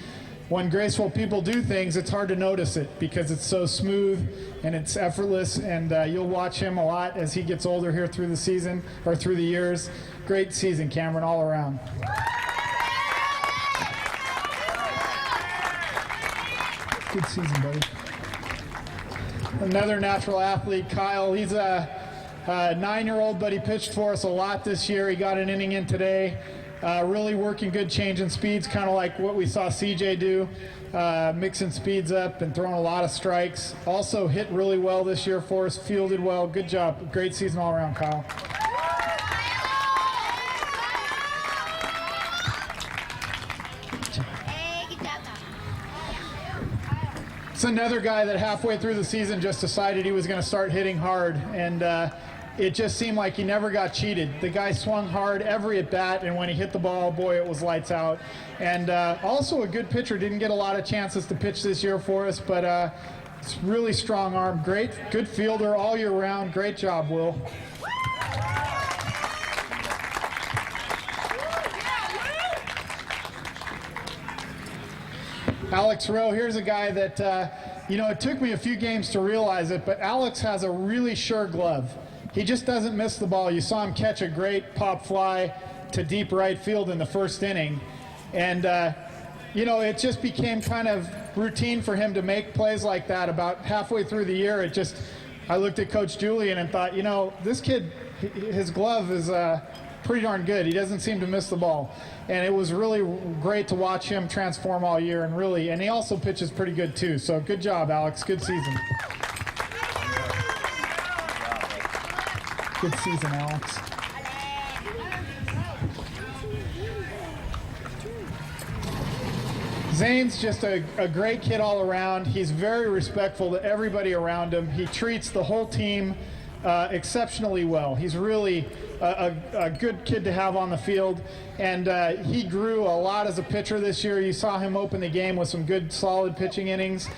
when graceful people do things. It's hard to notice it because it's so smooth and it's effortless. And you'll watch him a lot as he gets older here through the season or through the years. Great season, Cameron, all around. Good season, buddy. Another natural athlete, Kyle. He's a 9-year-old, but he pitched for us a lot this year. He got an inning in today. Really working good change in speeds, kind of like what we saw CJ do, mixing speeds up and throwing a lot of strikes. Also hit really well this year for us, fielded well. Good job. Great season all around, Kyle. It's another guy that halfway through the season just decided he was going to start hitting hard, and it just seemed like he never got cheated. The guy swung hard every at bat, and when he hit the ball, boy, it was lights out. And also a good pitcher. Didn't get a lot of chances to pitch this year for us, but it's really strong arm. Great, good fielder all year round. Great job, Will. Alex Rowe, here's a guy that, it took me a few games to realize it, but Alex has a really sure glove. He just doesn't miss the ball. You saw him catch a great pop fly to deep right field in the first inning. And, it just became kind of routine for him to make plays like that. About halfway through the year, I looked at Coach Julian and thought, you know, this kid, his glove is pretty darn good. He doesn't seem to miss the ball. And it was really great to watch him transform all year, and he also pitches pretty good too. So good job, Alex. Good season. Good season, Alex. Zane's just a great kid all around. He's very respectful to everybody around him. He treats the whole team exceptionally well. He's really a good kid to have on the field, and he grew a lot as a pitcher this year. You saw him open the game with some good, solid pitching innings.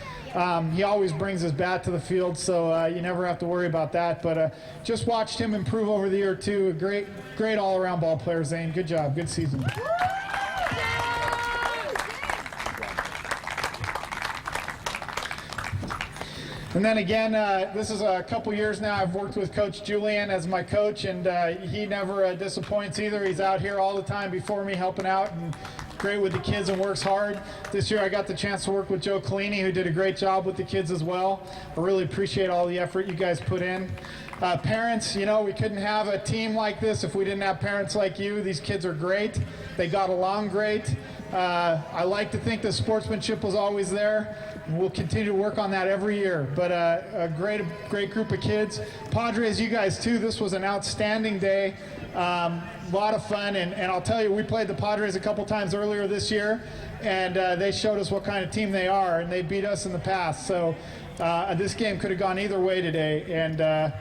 He always brings his bat to the field, so you never have to worry about that. But just watched him improve over the year, too. A great all-around ball player, Zane. Good job. Good season. And then again, this is a couple years now. I've worked with Coach Julian as my coach, and he never disappoints either. He's out here all the time before me helping out, and great with the kids and works hard. This year I got the chance to work with Joe Collini, who did a great job with the kids as well. I really appreciate all the effort you guys put in. Parents, you know, we couldn't have a team like this if we didn't have parents like you. These kids are great. They got along great. I like to think the sportsmanship was always there. We'll continue to work on that every year. But a great group of kids. Padres, you guys too, this was an outstanding day. A lot of fun, and I'll tell you, we played the Padres a couple times earlier this year, and they showed us what kind of team they are, and they beat us in the past. So this game could have gone either way today, and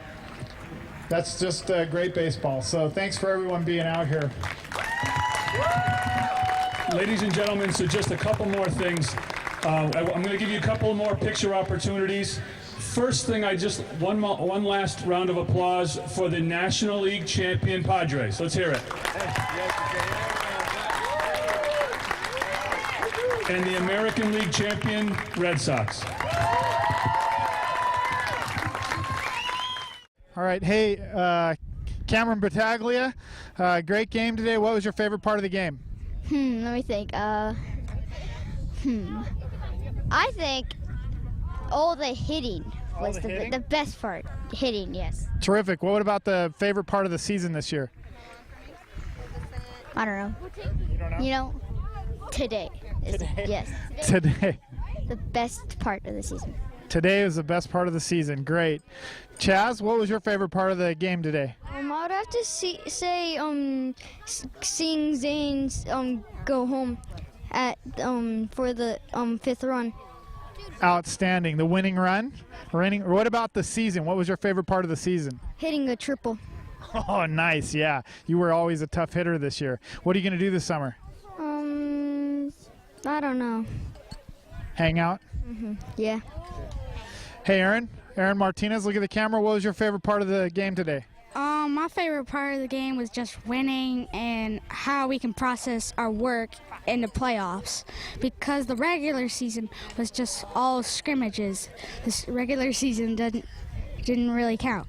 that's just great baseball. So thanks for everyone being out here. Ladies and gentlemen, so just a couple more things. I'm going to give you a couple more picture opportunities. First thing, one last round of applause for the National League champion Padres. Let's hear it. And the American League champion Red Sox. All right, hey, Cameron Battaglia, great game today. What was your favorite part of the game? Let me think. I think all the hitting was the best part. Hitting, yes. Terrific. What about the favorite part of the season this year? I don't know. You don't know? You know, today. Yes. Today. The best part of the season. Today is the best part of the season. Great. Chaz, what was your favorite part of the game today? I would have to say seeing Zane's go home at for the fifth run. Outstanding. The winning run. What about the season? What was your favorite part of the season? Hitting a triple. Oh, nice. Yeah. You were always a tough hitter this year. What are you going to do this summer? I don't know. Hang out? Yeah. Hey, Aaron Martinez, look at the camera. What was your favorite part of the game today? My favorite part of the game was just winning and how we can process our work in the playoffs, because the regular season was just all scrimmages. This regular season didn't really count.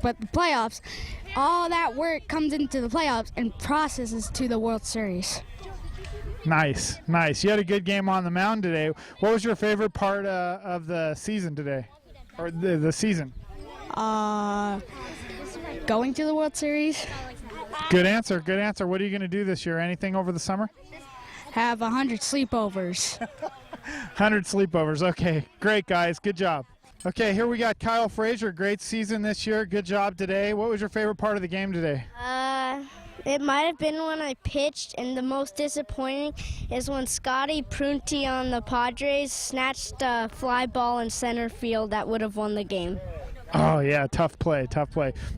But the playoffs, all that work comes into the playoffs and processes to the World Series. Nice. You had a good game on the mound today. What was your favorite part of the season today? Or the season? Going to the World Series. Good answer. What are you going to do this year? Anything over the summer? Have 100 sleepovers. 100 sleepovers. Okay, great, guys. Good job. Okay, here we got Kyle Frazier. Great season this year. Good job today. What was your favorite part of the game today? It might have been when I pitched, and the most disappointing is when Scotty Prunty on the Padres snatched a fly ball in center field that would have won the game. Oh yeah, tough play.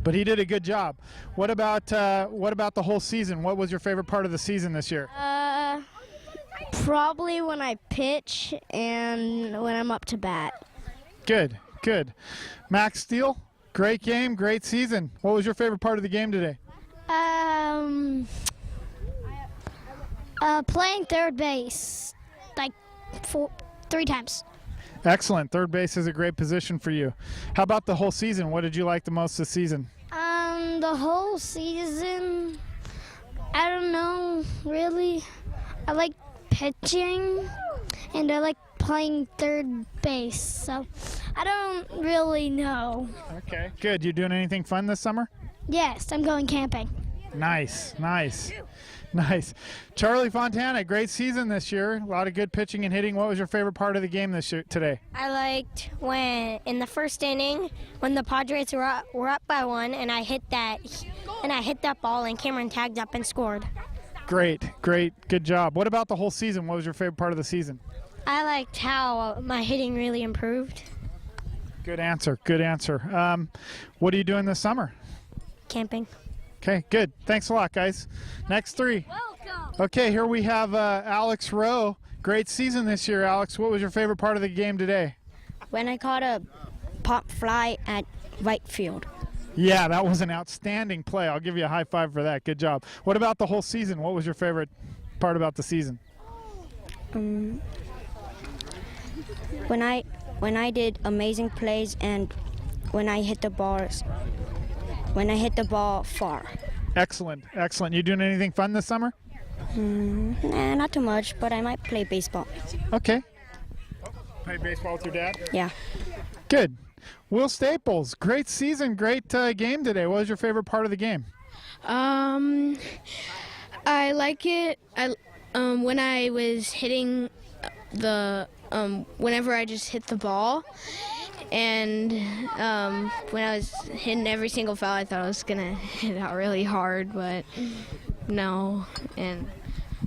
But he did a good job. What about the whole season? What was your favorite part of the season this year? Probably when I pitch and when I'm up to bat. Good. Max Steele, great game, great season. What was your favorite part of the game today? Playing third base, like 3 times. Excellent. Third base is a great position for you. How about the whole season? What did you like the most this season? The whole season, I don't know, really. I like pitching, and I like playing third base, so I don't really know. Okay, good. You doing anything fun this summer? Yes, I'm going camping. Nice. Nice. Charlie Fontana, great season this year. A lot of good pitching and hitting. What was your favorite part of the game today? I liked when in the first inning when the Padres were up by 1 and I hit that ball and Cameron tagged up and scored. Great. Good job. What about the whole season? What was your favorite part of the season? I liked how my hitting really improved. Good answer. What are you doing this summer? Camping. Okay, good. Thanks a lot, guys. Next 3. Welcome. Okay, here we have Alex Rowe. Great season this year, Alex. What was your favorite part of the game today? When I caught a pop fly at right field. Yeah, that was an outstanding play. I'll give you a high five for that. Good job. What about the whole season? What was your favorite part about the season? When I did amazing plays and when I hit the ball far. Excellent. You doing anything fun this summer? Nah, not too much, but I might play baseball. Okay. Play baseball with your dad? Yeah. Good. Will Staples, great season, great game today. What was your favorite part of the game? I like it. When I was hitting whenever I just hit the ball, and when I was hitting every single foul, I thought I was gonna hit out really hard, but no. And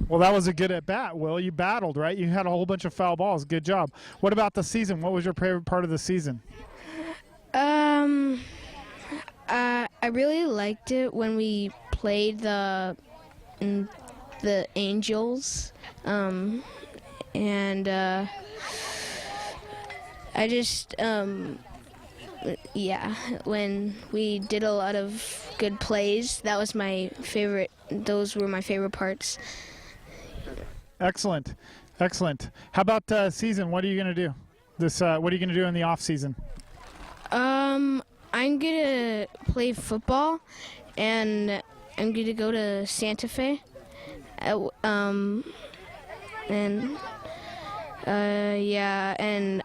well, that was a good at bat, Will. You battled, right? You had a whole bunch of foul balls. Good job. What about the season? What was your favorite part of the season? I really liked it when we played the Angels, and I just when we did a lot of good plays, that was my favorite. Those were my favorite parts. Excellent. How about season? What are you gonna do? What are you gonna do in the off season? I'm gonna play football, and I'm gonna go to Santa Fe. And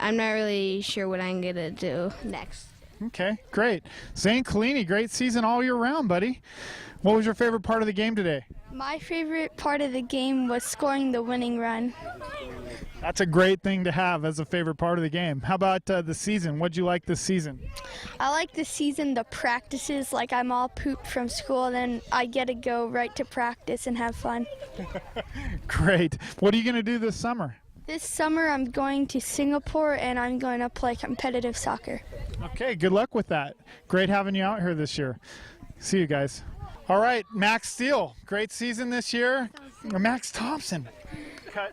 I'm not really sure what I'm gonna do next. Okay, great. Zane Collini, great season all year round, buddy. What was your favorite part of the game today? My favorite part of the game was scoring the winning run. That's a great thing to have as a favorite part of the game. How about the season? What'd you like this season? I like the season, the practices, like I'm all pooped from school, then I get to go right to practice and have fun. Great. What are you going to do this summer? This summer I'm going to Singapore and I'm going to play competitive soccer. Okay, good luck with that. Great having you out here this year. See you guys. All right, Max Steele, great season this year. Max Thompson. Cut.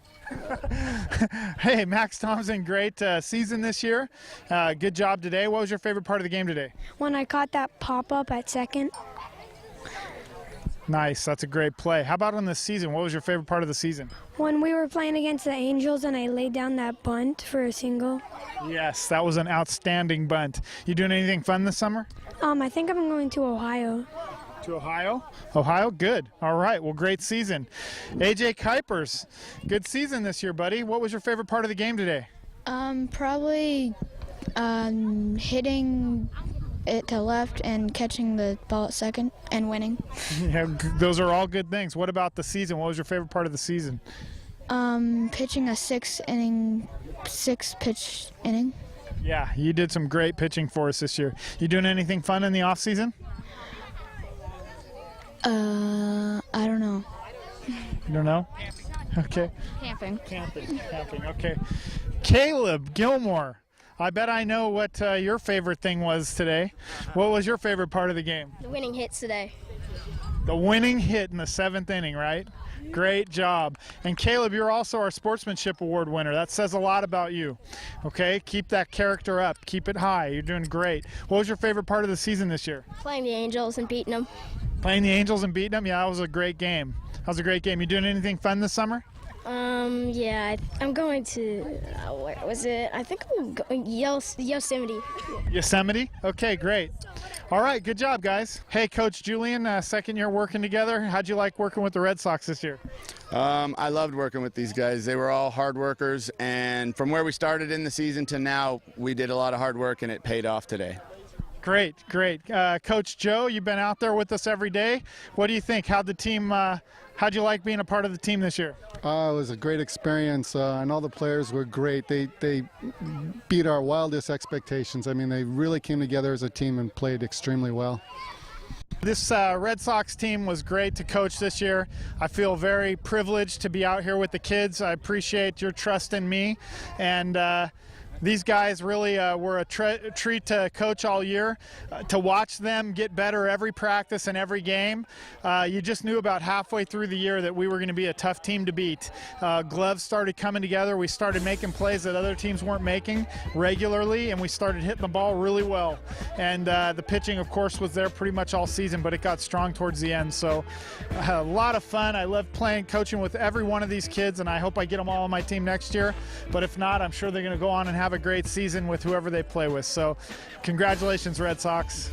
Hey, Max Thompson, great season this year. Good job today. What was your favorite part of the game today? When I caught that pop-up at second. Nice, that's a great play. How about on the season? What was your favorite part of the season? When we were playing against the Angels and I laid down that bunt for a single. Yes, that was an outstanding bunt. You doing anything fun this summer? I think I'm going to Ohio. To Ohio? Ohio, good. All right, well, great season. AJ Kuipers, good season this year, buddy. What was your favorite part of the game today? Probably hitting it to left and catching the ball at second and winning. Yeah, those are all good things. What about the season? What was your favorite part of the season? Pitching a six pitch inning. Yeah, you did some great pitching for us this year. You doing anything fun in the off season? I don't know. You don't know? Okay. Camping. Okay. Caleb Gilmore. I bet I know what your favorite thing was today. What was your favorite part of the game? The winning hits today. The winning hit in the 7th inning, right? Great job. And Caleb, you're also our Sportsmanship Award winner. That says a lot about you. Okay? Keep that character up. Keep it high. You're doing great. What was your favorite part of the season this year? Playing the Angels and beating them. Playing the Angels and beating them? Yeah, that was a great game. You doing anything fun this summer? Yeah, I'm going to, where was it? I think I'm going Yosemite. Yosemite? Okay, great. All right, good job, guys. Hey, Coach Julian, second year working together. How'd you like working with the Red Sox this year? I loved working with these guys. They were all hard workers, and from where we started in the season to now, we did a lot of hard work, and it paid off today. Great, great. Coach Joe, you've been out there with us every day. What do you think? How'd you like being a part of the team this year? It was a great experience, and all the players were great. They beat our wildest expectations. I mean, they really came together as a team and played extremely well. This Red Sox team was great to coach this year. I feel very privileged to be out here with the kids. I appreciate your trust in me, and these guys really were a treat to coach all year. To watch them get better every practice and every game, you just knew about halfway through the year that we were going to be a tough team to beat. Gloves started coming together. We started making plays that other teams weren't making regularly, and we started hitting the ball really well. And the pitching, of course, was there pretty much all season, but it got strong towards the end. So a lot of fun. I love coaching with every one of these kids, and I hope I get them all on my team next year. But if not, I'm sure they're going to go on and have a great season with whoever they play with. So congratulations, Red Sox.